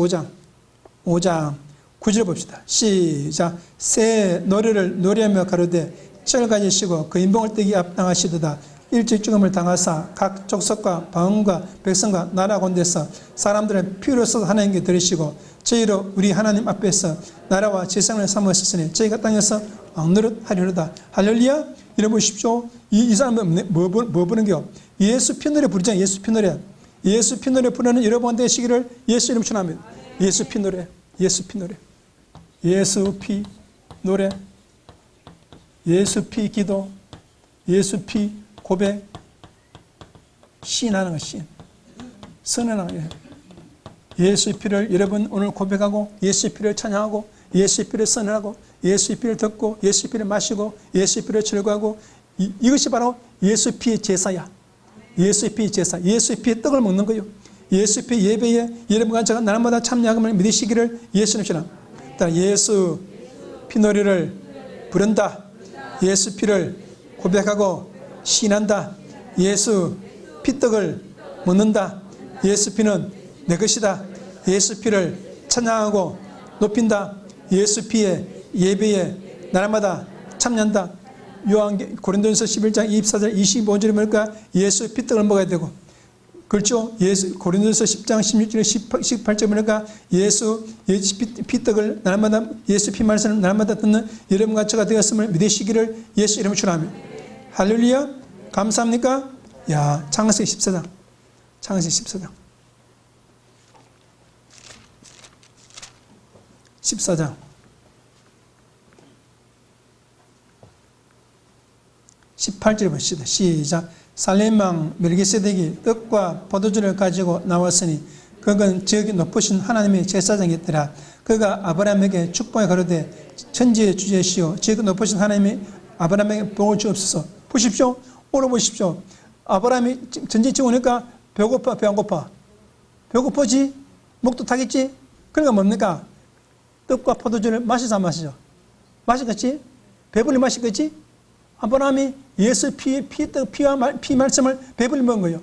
5장 9절 봅시다. 시작. 새 노래를 노래하며 가로되 철 가지시고 그 인봉을 떼기 앞당하시도다. 일찍 죽음을 당하사 각 족속과 방언과 백성과 나라 군대에서 사람들의 피로서 하나님께 들으시고 저희로 우리 하나님 앞에서 나라와 재상을 삼으셨으니 저희가 땅에서 왕노릇 하리로다. 할렐루야. 이래 보십시오. 이 사람은 뭐 부르는겨? 예수 피노래 부르잖아요. 예수 피노래. 예수 피노래 부르는 여러분 되시기를 예수 이름 축원합니다. 예수 피노래. 예수 피노래. 예수 피 노래. 예수 피 기도. 예수 피 고백. 시인하는 거 시인. 선언하는 거예요. 예수의 피를 여러분 오늘 고백하고, 예수의 피를 찬양하고, 예수의 피를 선언하고, 예수의 피를 듣고, 예수의 피를 마시고, 예수의 피를 즐거워하고, 이것이 바로 예수의 피의 제사야. 예수의 피의 제사. 예수의 피의 떡을 먹는 거예요. 예수의 피 예배에 여러분과 제가 날마다 참여함을 믿으시기를 예수님 시나. 예수 피 노래를 부른다. 예수 피를 고백하고 시인한다. 예수 피떡을 먹는다. 예수 피는 내 것이다. 예수 피를 찬양하고 높인다. 예수 피의 예배에 날마다 참여한다. 고린도전서 11장 24절 25절에 보니까 예수 피떡을 먹어야 되고, 그렇죠? 고린도전서 10장 16절 18절에 보니까 예수 피떡을 날마다, 예수 피 말씀을 날마다 듣는 여러분과 저가 되었음을 믿으시기를 예수 이름으로 축원합니다. 할렐루야. 감사합니까? 야, 창세기 14장. 14장 18절 보시다. 시작. 살렘왕 멜기세덱이 떡과 포도주를 가지고 나왔으니 그건 저기 높으신 하나님의 제사장이었더라. 그가 아브라함에게 축복에 가로되 천지의 주제시오 저기 높으신 하나님이 아브라함에게 복을 주옵소서. 보십시오. 오늘 보십시오. 아브라함이 전쟁 치고 오니까 배고파, 배 안 고파? 배고프지? 목도 타겠지? 그러니까 뭡니까? 떡과 포도주를 마시자 안 마시죠? 마시겠지? 배불리 마시겠지? 아브라함이 예수 피 말씀을 배불리 먹은 거예요.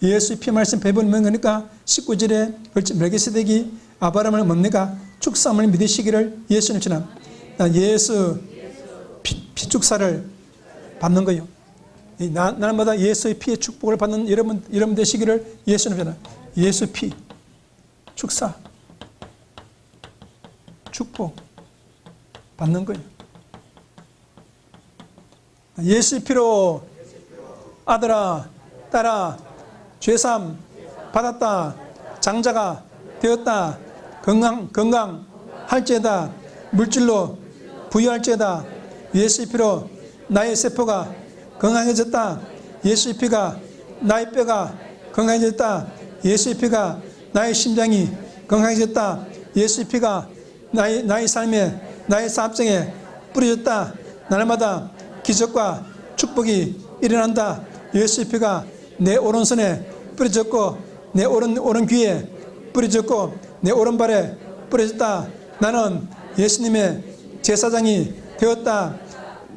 예수의 피 말씀 배부르면 거니까 19절에 그렇지 멜기세덱이 아브라함을 뭡니까? 축사함을 믿으시기를 예수님 전함. 예수 피축사를 받는 거예요. 날마다 예수의 피의 축복을 받는 여러분 되시기를 예수님 전함. 예수 피 축사 축복 받는 거예요. 예수의 피로 아들아 딸아 죄삼 받았다. 장자가 되었다. 건강할지어다. 물질로 부유할지어다. 예수의 피로 나의 세포가 건강해졌다. 예수의 피가 나의 뼈가 건강해졌다. 예수의 피가 나의 심장이 건강해졌다. 예수의 피가 나의 삶에 나의 사업장에 뿌려졌다. 날마다 기적과 축복이 일어난다. 예수의 피가 내 오른손에 뿌려졌고 내 오른 귀에 뿌려졌고 내 오른발에 뿌려졌다. 나는 예수님의 제사장이 되었다.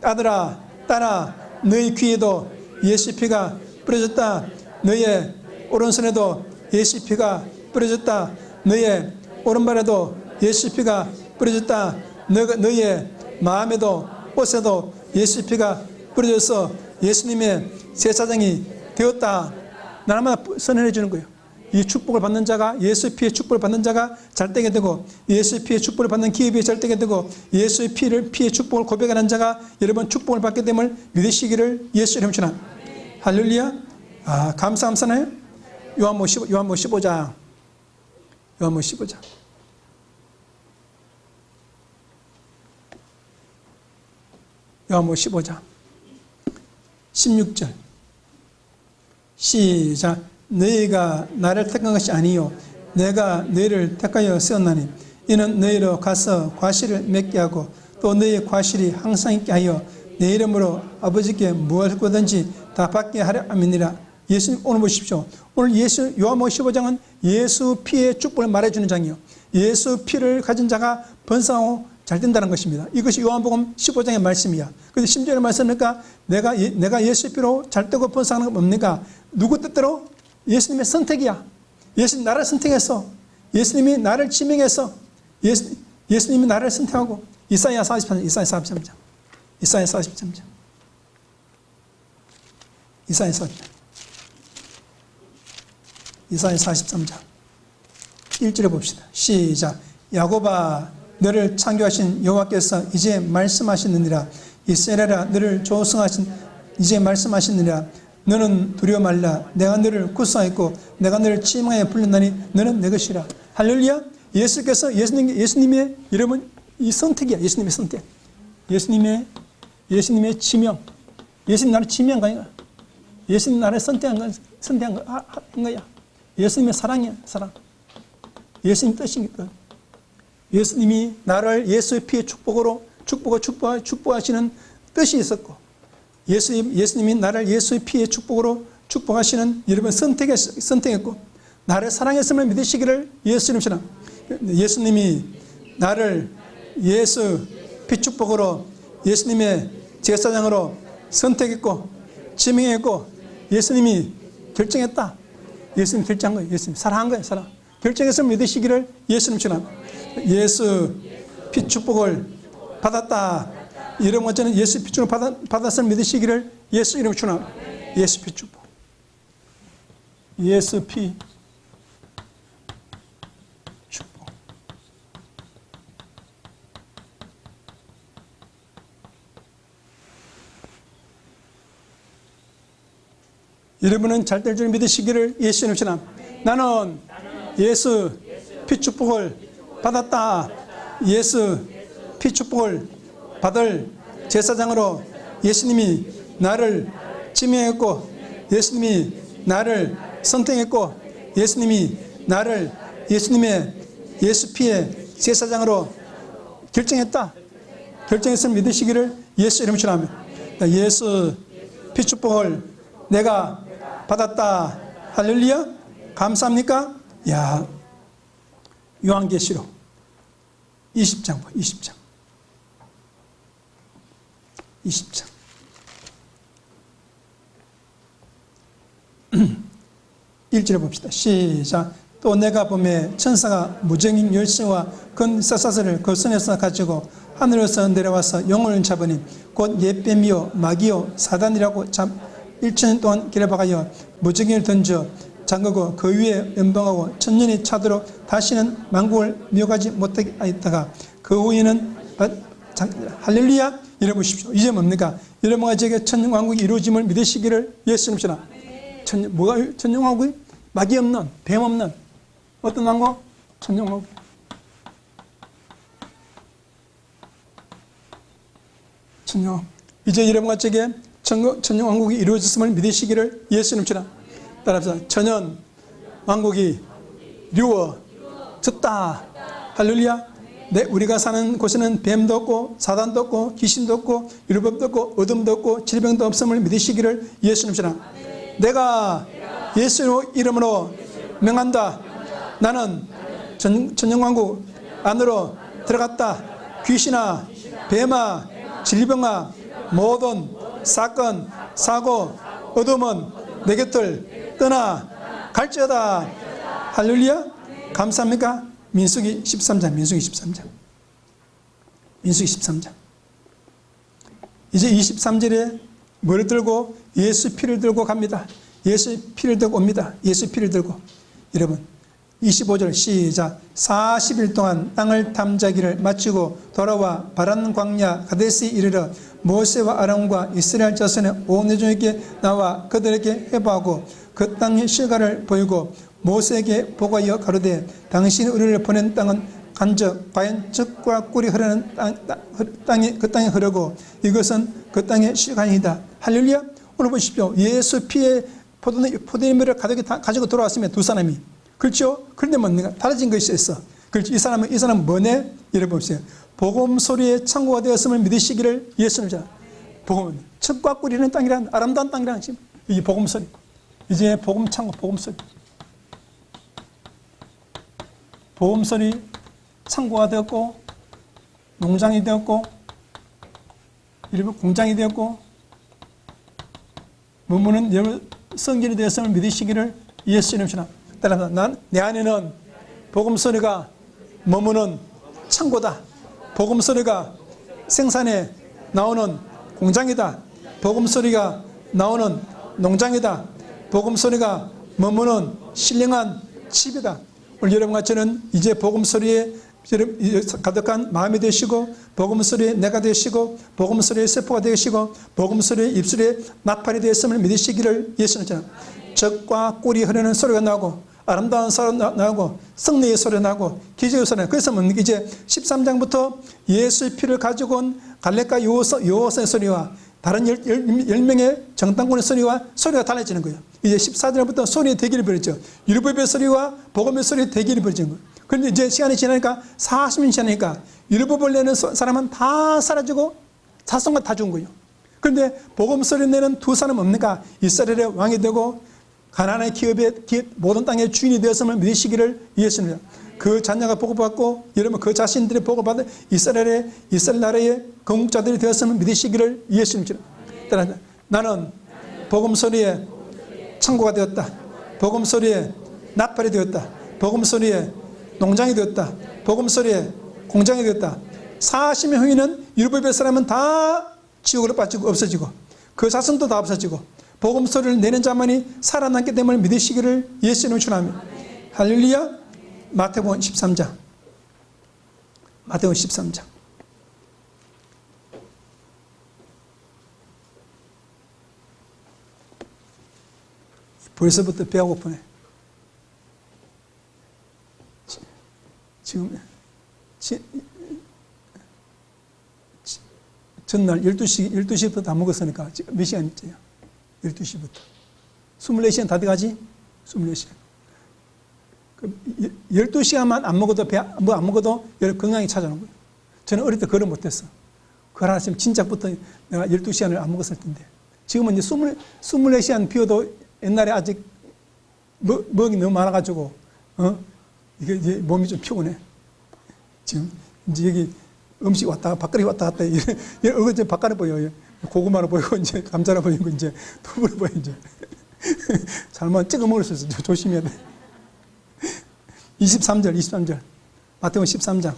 아들아 딸아 너희 귀에도 예수의 피가 뿌려졌다. 너의 오른손에도 예수의 피가 뿌려졌다. 너의 오른발에도 예수의 피가 뿌려졌다. 너의 마음에도 옷에도 예수의 피가 뿌려져서 예수님의 제사장이 되었다. 날마다 선언해 주는 거예요. 이 축복을 받는 자가 예수의 피의 축복을 받는 자가 잘 되게 되고 예수의 피의 축복을 받는 기업이 잘 되게 되고 예수의 피의 축복을 고백하는 자가 여러분 축복을 받게 됨을 믿으시기를 예수 이름으로 축원합니다. 할렐루야. 감사하나요? 요한복음 15장. 요한복음 15장. 요한복음 15장 16절 시작. 너희가 나를 택한 것이 아니요 내가 너희를 택하여 세웠나니 이는 너희로 가서 과실을 맺게 하고 또 너희의 과실이 항상 있게 하여 내 이름으로 아버지께 무엇이든지 다 받게 하려 함이니라. 예수님 오늘 보십시오. 오늘 요한복음 15장은 예수 피의 축복을 말해주는 장이요 예수 피를 가진 자가 번성하고 잘 된다는 것입니다. 이것이 요한복음 15장의 말씀이야. 그런데 10절의 말씀이니까 내가 예수 피로 잘 되고 번성하는 건 뭡니까? 누구 뜻대로? 예수님의 선택이야. 예수님 나를 선택해서 예수님이 나를 지명해서 예수님이 나를 선택하고 이사야 43장 이사야 43장 이사야 43장 이사야 43장 이사야 43장 1절에 봅시다. 시작. 야곱아 너를 창조하신 여호와께서 이제 말씀하시느니라. 이스라엘아 너를 조성하신 이제 말씀하시느니라. 너는 두려워 말라. 내가 너를 구속하였고 내가 너를 지명하여 불렀나니 너는 내 것이라. 할렐루야. 예수께서 예수님의 이름은 이 선택이야. 예수님의 선택. 예수님의 지명. 예수님 나를 지명한 거야. 예수님 나를 선택한 거야. 예수님의 사랑이야. 사랑. 예수님 뜻이니까. 예수님이 나를 예수의 피의 축복하시는 뜻이 있었고 예수님이 나를 예수의 피의 축복으로 축복하시는 여러분 선택했고 나를 사랑했음을 믿으시기를 예수 이름으로 예수님이 나를 예수 피 축복으로 예수님의 제사장으로 선택했고 지명했고 예수님이 결정했다. 예수님 결정한 거예요. 예수님 사랑한 거예요. 사랑. 결정했음을 믿으시기를 예수 이름으로 예수 피 축복을 받았다. 이런 것처럼 예수 피 축복을 받았음을 믿으시기를 예수 이름으로 축원합니다. 예수 피 축복. 예수 피 축복. 여러분은 잘 될 줄 믿으시기를 예수 이름으로 축원합니다. 나는 예수 피 축복을 받았다. 예수 피 축복을 받을 제사장으로 예수님이 나를 지명했고 예수님이 나를 선택했고 예수님이 나를 예수님의 예수 피의 제사장으로 결정했다. 결정했음을 믿으시기를 예수 이름으로 축원합니다. 예수 피 축복을 내가 받았다. 할렐루야. 감사합니까? 야, 요한계시록 20장 20장 1절에 봅시다. 시작. 또 내가 보매 천사가 무정인 열쇠와 큰 쇠사슬을 그 손에서 가지고 하늘에서 내려와서 영혼을 잡으니 곧 옛뱀이요 마귀요 사단이라고 1천 동안 길어박아여 무정인을 던져 잠그고 그 위에 연방하고 천년이 차도록 다시는 만국을 미혹하지 못하게 하였다가 그 후에는 할렐루야 이러보십시오. 이제 뭡니까? 여러분과 제게 천년왕국이 이루어짐을 믿으시기를 예수님처럼 뭐가 천년왕국이? 마귀 없는 뱀 없는 어떤 왕국? 천년왕국. 천년. 이제 여러분과 제게 천년왕국이 이루어졌음을 믿으시기를 예수님처럼 따라합시다. 천년왕국이 이루어졌다. 할렐루야. 네, 우리가 사는 곳에는 뱀도 없고 사단도 없고 귀신도 없고 율법도 없고 어둠도 없고 질병도 없음을 믿으시기를 예수님처럼 내가 예수 이름으로 명한다. 나는 천년왕국 안으로 들어갔다. 귀신아 뱀아 질병아 모든 사건 사고 어둠은 내 곁을 떠나 갈지어다. 할렐루야. 감사합니까? 민수기 13장, 민수기 13장. 민수기 13장. 이제 23절에 뭐를 들고? 예수 피를 들고 갑니다. 예수 피를 들고 옵니다. 예수 피를 들고. 여러분, 25절 시작. 40일 동안 땅을 탐자기를 마치고 돌아와 바란 광야 가데스에 이르러 모세와 아론과 이스라엘 자손의 온 회중에게 나와 그들에게 해보하고 그 땅의 실과를 보이고 모세에게 보고하여 가로되 당신이 우리를 보낸 땅은 간적 과연 젖과 꿀이 흐르는 그 땅에 흐르고 이것은 그 땅의 실과이다. 할렐루야. 오늘 보십시오. 예수 피의 포도나무를 가지고 돌아왔으면 두 사람이 그렇죠? 그런데 뭡니까? 달라진 것이 있어. 그렇죠? 이 사람은 뭐네? 이래 봅시다. 복음 소리의 창고가 되었음을 믿으시기를 예수님자. 복음 젖과 꿀이 흐르는 땅이란 아름다운 땅이란 지금 이 복음 소리. 이제 복음 창고 복음 소리. 복음 소리 창고가 되었고 농장이 되었고 일부 공장이 되었고 문무는 여러 성결이 되었음을 믿으시기를 예수님처럼 따라서 난 내 안에는 복음 소리가 머무는 창고다. 복음 소리가 생산에 나오는 공장이다. 복음 소리가 나오는 농장이다. 복음 소리가 머무는 신령한 집이다. 오늘 여러분과 저는 이제 복음 소리에 가득한 마음이 되시고 복음 소리에 내가 되시고 복음 소리의 세포가 되시고 복음 소리의 입술에 나팔이 되었음을 믿으시기를 예수님처럼 젖과 꿀이 흐르는 소리가 나고 아름다운 소리가 나고 승리의 소리가 나고 기적의 소리가 나고 그래서 이제 13장부터 예수의 피를 가지고 온 갈렙과 여호와의 소리와 다른 10명의 정탐꾼의 소리가 달라지는 거예요. 이제 14절부터 소리의 대결이 벌어졌죠. 율법의 소리와 복음의 소리의 대결이 벌어지는 거예요. 그런데 이제 시간이 지나니까 40년 지나니까 율법을 내는 사람은 다 사라지고 자손과 다 죽은 거예요. 그런데 복음 소리 내는 두 사람은 뭡니까? 이스라엘의 왕이 되고 가나안의 기업의 모든 땅의 주인이 되었음을 믿으시기를 예수입니다. 그 자녀가 복을받고 여러분 그 자신들이 복을받은 이스라엘 나라의 건국자들이 되었음을 믿으시기를 예수님처럼. 나는 복음 소리에 창고가 되었다. 복음 소리에 나팔이 되었다. 복음 소리에 농장이 되었다. 복음 소리에 공장이 되었다. 40년 후에는 율법의 사람은 다 지옥으로 빠지고 없어지고 그 자손도 다 없어지고 복음 소리를 내는 자만이 살아남게 됨을 믿으시기를 예수님을 축원합니다. 할렐루야. 마태복음 13장. 마태복음 13장. 벌써부터 배가 고프네. 지금 전날 12시부터 다 먹었으니까 지금 몇 시간째야? 12시부터. 24시간 다 돼가지? 24시간. 12시간만 안 먹어도 안 먹어도 건강이 찾아오는 거예요. 저는 어릴 때 그걸 못했어. 그걸 하시면 진작부터 내가 12시간을 안 먹었을 텐데. 지금은 이제 24시간 비워도 옛날에 아직 먹이 너무 많아가지고, 이게 이제 몸이 좀 피곤해. 지금 이제 여기 음식 왔다, 밥그릇이 왔다 갔다. 얼굴 이제 바깥에 보여요. 고구마로 보이고, 이제 감자로 보이고, 이제 두부로 보이고, 이제. 잘못 찍어 먹을 수 있어요. 조심해야 돼. 23절. 마태복음 13장.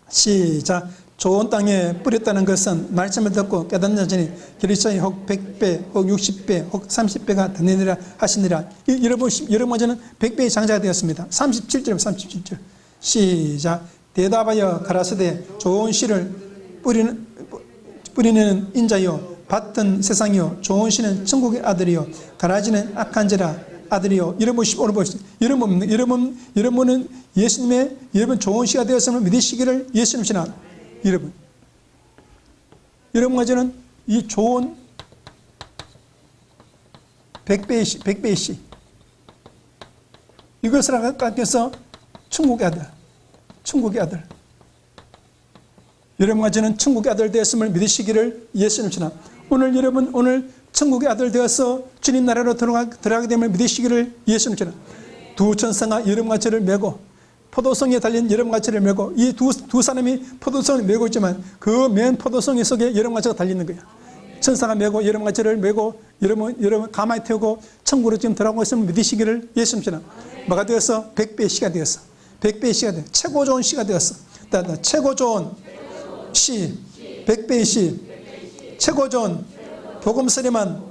시작. 좋은 땅에 뿌렸다는 것은 말씀을 듣고 깨닫는 자니 그리스도의 혹 100배, 혹 60배, 혹 30배가 되느니라 하시니라. 여러분 먼저는 100배의 장자가 되었습니다. 37절. 시작. 대답하여 가라사대 좋은 씨를 뿌리는 인자요 밭은 세상이요 좋은 씨는 천국의 아들이요 가라지는 악한 자라 아들이요. 여러분 오늘 보시죠. 여러분은 예수님의 여러분 좋은 씨가 되었음을 믿으시기를 예수님 신앙. 여러분과 저는 이 좋은 100배의 씨 이것을 갖게서 천국의 아들 여러분과 저는 천국의 아들 되었음을 믿으시기를 예수님 신앙. 오늘 천국의 아들 되어서 주님 나라로 들어가게 되면 믿으시기를 예수님 신앙. 두 천사가 여러분과 저를 메고 포도송이에 달린 여러분과 저를 메고 이 두 사람이 포도송을 메고 있지만 그 맨 포도송이 속에 여러분과 저가 달리는 거야. 천사가 메고 여러분과 저를 메고 여러분 가만히 태우고 천국으로 지금 들어가고 있으면 믿으시기를 예수님 신앙. 뭐가 되었어? 100배의 씨가 되었어. 100배의 씨가 되었어. 최고 좋은 씨가 되었어. 최고 좋은 씨, 100배의 씨, 최고 좋은 복음 소리만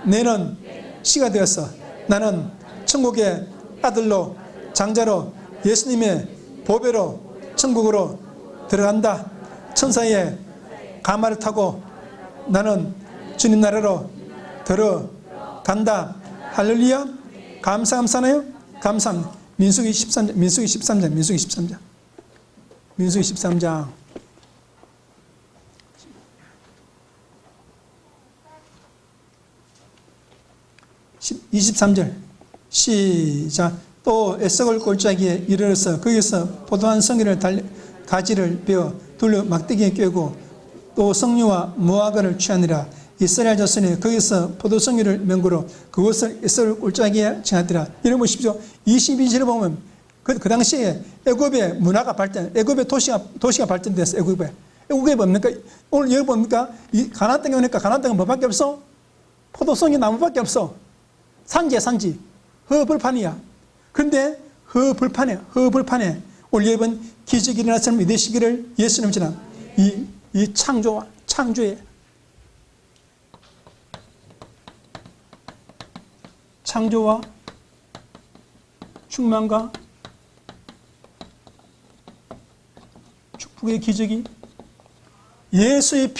내는 씨가 되었어. 나는 천국의 아들로 장자로 예수님의 보배로 천국으로 들어간다. 천사의 가마를 타고 나는 주님 나라로 들어간다. 할렐루야. 감사하나요? 감사합니다. 민수기 13장. 23절 시작. 또 에석을 골짜기에 이르러서 거기서 포도한 성기를 가지를 베어 둘러 막대기에 꿰고 또 석류와 무화과를 취하니라. 이스라엘 자손이 거기서 포도성기를 맹구로 그곳을 에석을 골짜기에 정하더라. 이런 보십시오. 22절을 보면 그 당시에 애굽의 문화가 발전, 애굽의 도시가 발전됐어. 애굽에 뭡니까? 오늘 여기 뭡니까? 이 가나안 땅에 오니까 가나안 땅은 뭐밖에 없어? 포도송이 나무밖에 없어. 산지 허벌판이야. 근데 허벌판에 오늘 여러분 기적이 일어났으면 믿으시기를 예수님 지나 이 창조의 창조와 충만과 축복의 기적이 예수의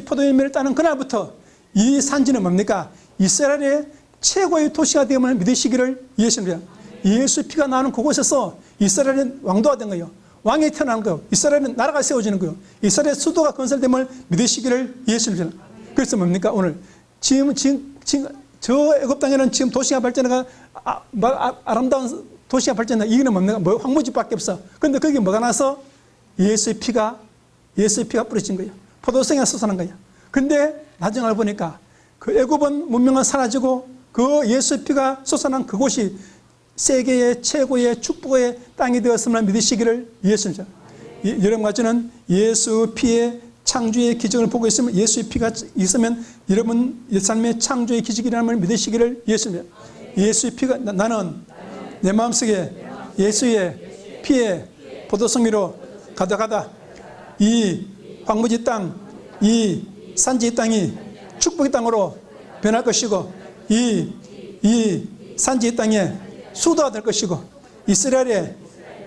포도열매를 따는 그날부터 이 산지는 뭡니까? 이스라엘의 최고의 도시가 되면 믿으시기를 예수님이야. 예수의 피가 나오는 그곳에서 이스라엘은 왕도가 된 거예요. 왕이 태어나는 거예요. 이스라엘은 나라가 세워지는 거예요. 이스라엘 수도가 건설됨을 믿으시기를 예수님이야. 그래서 뭡니까? 오늘 지금 저 애굽 땅에는 지금 도시가 발전해가 아름다운 도시가 발전해. 이거는 뭡니까? 뭐 황무지밖에 없어. 그런데 거기 뭐가 나서 예수의 피가 뿌려진 거예요. 포도성이 솟아난 거예요. 근데 나중에 알고 보니까 그 애굽은 문명은 사라지고 그 예수의 피가 솟아난 그곳이 세계의 최고의 축복의 땅이 되었음을 믿으시기를 예수님. 여러분과 저는 예수 피의 창조의 기적을 보고 있으면 예수의 피가 있으면 여러분 삶의 창조의 기적이라는 걸 믿으시기를 예수님. 예수의 피가 나는 내 마음속에 예수의 피의 포도송 위로 가다가다 이 황무지 땅, 이 산지 땅이 축복의 땅으로 변할 것이고 이 산지 땅에 수도가 될 것이고 이스라엘의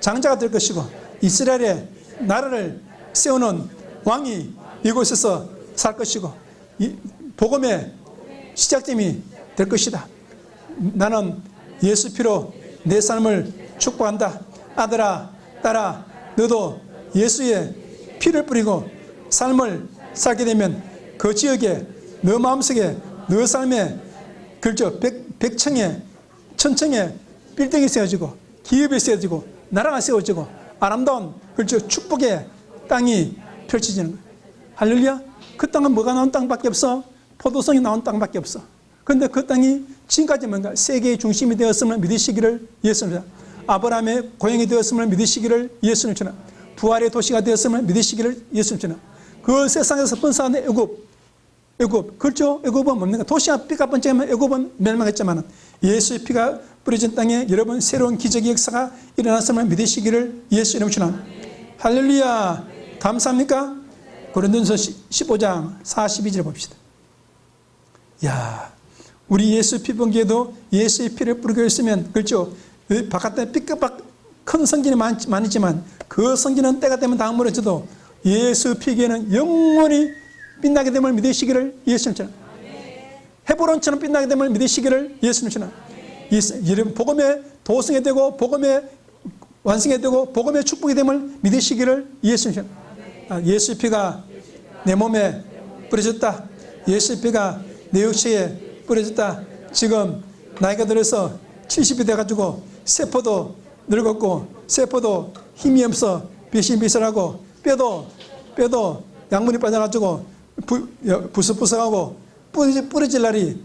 장자가 될 것이고 이스라엘의 나라를 세우는 왕이 이곳에서 살 것이고 이 복음의 시작점이 될 것이다. 나는 예수 피로 내 삶을 축복한다. 아들아, 딸아, 너도 예수의 피를 뿌리고 삶을 살게 되면 그 지역에 너 마음속에 너 삶에 그렇죠. 백층에 천층에 빌딩이 세워지고 기업이 세워지고 나라가 세워지고 아름다운 그렇죠. 축복의 땅이 펼쳐지는 거예요. 할렐루야. 그 땅은 뭐가 나온 땅밖에 없어? 포도송이 나온 땅밖에 없어. 그런데 그 땅이 지금까지 뭔가 세계의 중심이 되었음을 믿으시기를 예수님. 아브라함의 고향이 되었음을 믿으시기를 예수님. 부활의 도시가 되었음을 믿으시기를 예수님. 그 세상에서 번성하는 애굽 애굽, 그렇죠? 애굽은 뭡니까? 도시가 피가 번쩍하면 애굽은 멸망했지만 예수의 피가 뿌려진 땅에 여러분 새로운 기적의 역사가 일어났음을 믿으시기를 예수 이름으로 축원합니다. 할렐루야. 감사합니까? 고린도전서 15장 42절 봅시다. 야, 우리 예수 피 번기에도 예수의 피를 뿌리고 있으면, 그렇죠? 바깥에 삐까박 큰 성전이 많지만 그 성전은 때가 되면 다 무너져도 예수 피에는 영원히 빛나게 됨을 믿으시기를 예수님 전. 헤브론처럼 빛나게 됨을 믿으시기를 예수님 전. 여러분 복음의 도성이 되고 복음의 완성이 되고 복음의 축복이 됨을 믿으시기를 예수님 전. 예수 피가 내 몸에 뿌려졌다. 예수 피가 내 육체에 뿌려졌다. 지금 나이가 들어서 70이 돼가지고 세포도 늙었고 세포도 힘이 없어 비실비실하고 뼈도 양분이 빠져가지고 부스부스하고 부러질 날이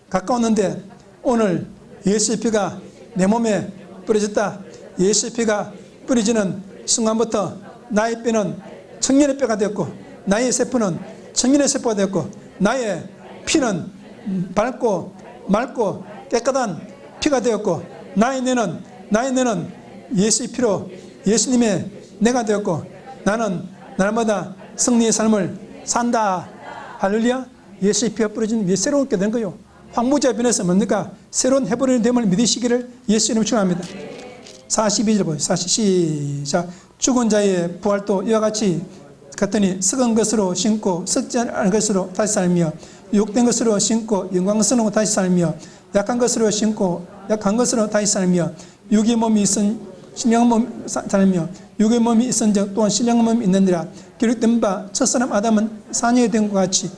가까웠는데 오늘 예수의 피가 내 몸에 뿌려졌다. 예수의 피가 뿌려지는 순간부터 나의 뼈는 청년의 뼈가 되었고 나의 세포는 청년의 세포가 되었고 나의 피는 밝고 맑고 깨끗한 피가 되었고 나의 뇌는 예수의 피로 예수님의 뇌가 되었고 나는 날마다 승리의 삶을 산다. 할렐루야. 예수의 피가 뿌려진 새롭게 된 거요. 황무지가 변해서 뭡니까? 새로운 해버리는 됨을 믿으시기를 예수 이름으로 축원합니다. 42절 보세요. 시작. 죽은 자의 부활도 이와 같이 같으니 썩은 것으로 신고 썩지 않은 것으로 다시 살며 욕된 것으로 신고 영광스러운 다시 살며 약한 것으로 신고 약한 것으로 다시 살며 육의 몸이 있은 신령한 몸 살며 육의 몸이 있은즉 또한 신령한 몸이 있느니라. 기록된 바 첫사람 아담은 사냥이 된 것 같이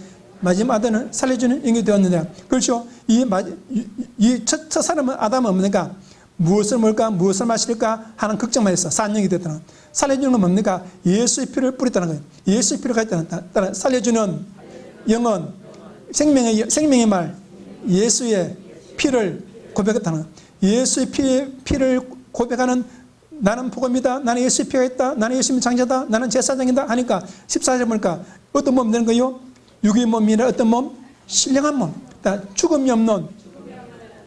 마지막 아담은 살려주는 영이 되었느니라. 그렇죠? 이 첫사람은 아담은 뭡니까? 무엇을 먹을까 무엇을 마실까 하는 걱정만 했어. 산영이 됐다는. 살려주는 건 뭡니까? 예수의 피를 뿌렸다는 거예요. 예수의 피를 가졌다는. 따라 살려주는 영은 생명의 말 예수의 피를 고백했다는 거예요. 예수의 피를 고백하는 나는 복음이다. 나는 예수의 피가 있다. 나는 예수님의 장자다. 나는 제사장이다 하니까 14절 보니까 어떤 몸 되는 거예요? 육의 몸이나 어떤 몸? 신령한 몸. 죽음이 없는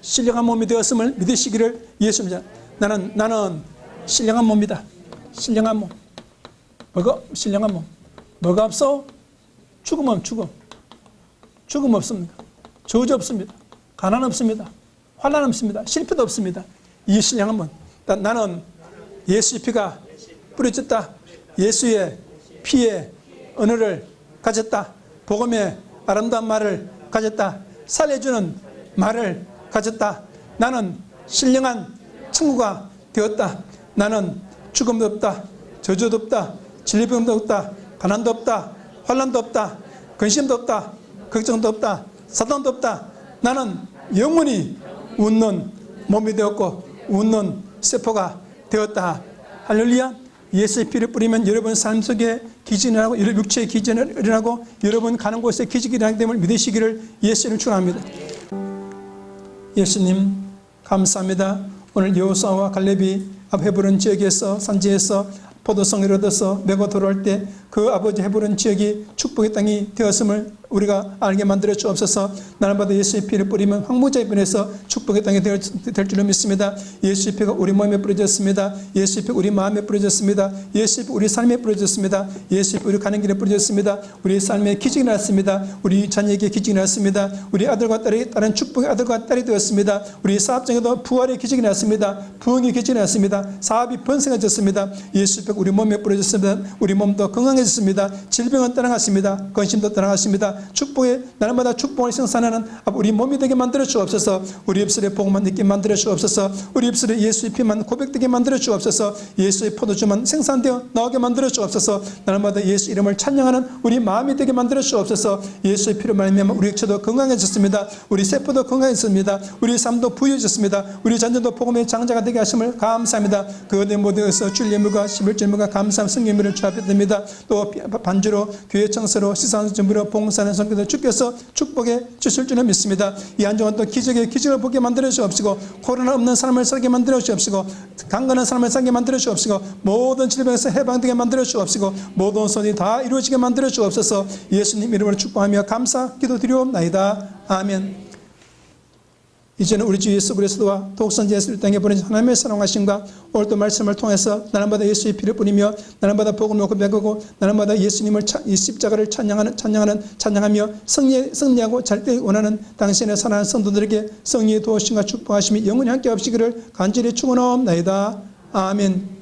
신령한 몸이 되었음을 믿으시기를 예수입니다. 나는 신령한 몸이다. 신령한 몸. 신령한 몸. 뭐가 없어? 죽음. 죽음 없습니다. 저주 없습니다. 가난 없습니다. 환난 없습니다. 실패도 없습니다. 이 신령한 몸. 나는 예수의 피가 뿌려졌다. 예수의 피의 언어를 가졌다. 복음의 아름다운 말을 가졌다. 살려주는 말을 가졌다. 나는 신령한 친구가 되었다. 나는 죽음도 없다. 저주도 없다. 질병도 없다. 가난도 없다. 환난도 없다. 근심도 없다. 걱정도 없다. 사단도 없다. 나는 영원히 웃는 몸이 되었고 웃는 세포가 되었다. 할렐루야. 예수의 피를 뿌리면 여러분 삶 속에 기적이 일어나고 여러분 육체의 기적이 일어나고 여러분 가는 곳에 기적이 일어나기 때문에 믿으시기를 예수를 축원합니다. 예수님 감사합니다. 오늘 여호수아와 갈렙이 앞 헤브론 지역에서 산지에서 포도성을 얻어서 메고 돌아올 때 그 아버지 헤브론 지역이 축복의 땅이 되었음을 우리가 알게 만들어 주옵소서. 날마다 예수의 피를 뿌리면 황무지에 변해서 축복의 땅이 될 줄로 믿습니다. 예수의 피가 우리 몸에 뿌려졌습니다. 예수의 피가 우리 마음에 뿌려졌습니다. 예수의 피가 우리 삶에 뿌려졌습니다. 예수의 피가 우리 가는 길에 뿌려졌습니다. 우리 삶에 기적이 났습니다. 우리 자녀에게 기적이 났습니다. 우리 아들과 딸이 다른 축복의 아들과 딸이 되었습니다. 우리 사업장에도 부활의 기적이 났습니다. 부흥의 기적이 났습니다. 사업이 번성해졌습니다. 예수의 피가 우리 몸에 뿌려졌습니다. 우리 몸도 건강해졌습니다. 질병은 떠나갔습니다. 근심도 떠나갔습니다. 축복의 날마다 축복을 생산하는 우리 몸이 되게 만들어 주옵소서. 우리 입술에 복음만 있게 만들어 주옵소서. 우리 입술에 예수의 피만 고백되게 만들어 주옵소서. 예수의 포도주만 생산되어 나오게 만들어 주옵소서. 날마다 예수 이름을 찬양하는 우리 마음이 되게 만들어 주옵소서. 예수의 피로 말미암아 우리 육체도 건강해졌습니다. 우리 세포도 건강해졌습니다. 우리 삶도 부유해졌습니다. 우리 자녀도 복음의 장자가 되게 하심을 감사합니다. 그것의 모두에서 주일 예물과 11절 예물과 감사함 성경예물을 주앞에 듭니다. 또 반주로 교회 청소로 시상 준비로 봉사는 감사하는 성도들 주께서 축복해 주실 줄을 믿습니다. 이 한 주간 또 기적의 기적을 보게 만들어 주옵시고, 코로나 없는 사람을 살게 만들어 주옵시고, 강건한 사람을 살게 만들어 주옵시고, 모든 질병에서 해방되게 만들어 주옵시고, 모든 소원이 다 이루어지게 만들어 주옵소서. 예수님 이름으로 축복하며 감사 기도드리옵나이다. 아멘. 이제는 우리 주 예수 그리스도와 독생자 예수를 땅에 보내신 하나님의 사랑하심과 오늘도 말씀을 통해서 날마다 예수의 피를 뿌리며 날마다 복음을 고백하고 날마다 예수님을 이 십자가를 찬양하며 승리하고 잘 때 원하는 당신의 사랑하는 성도들에게 성령의 도우심과 축복하심이 영원히 함께 하시기를 간절히 축원하옵나이다. 아멘.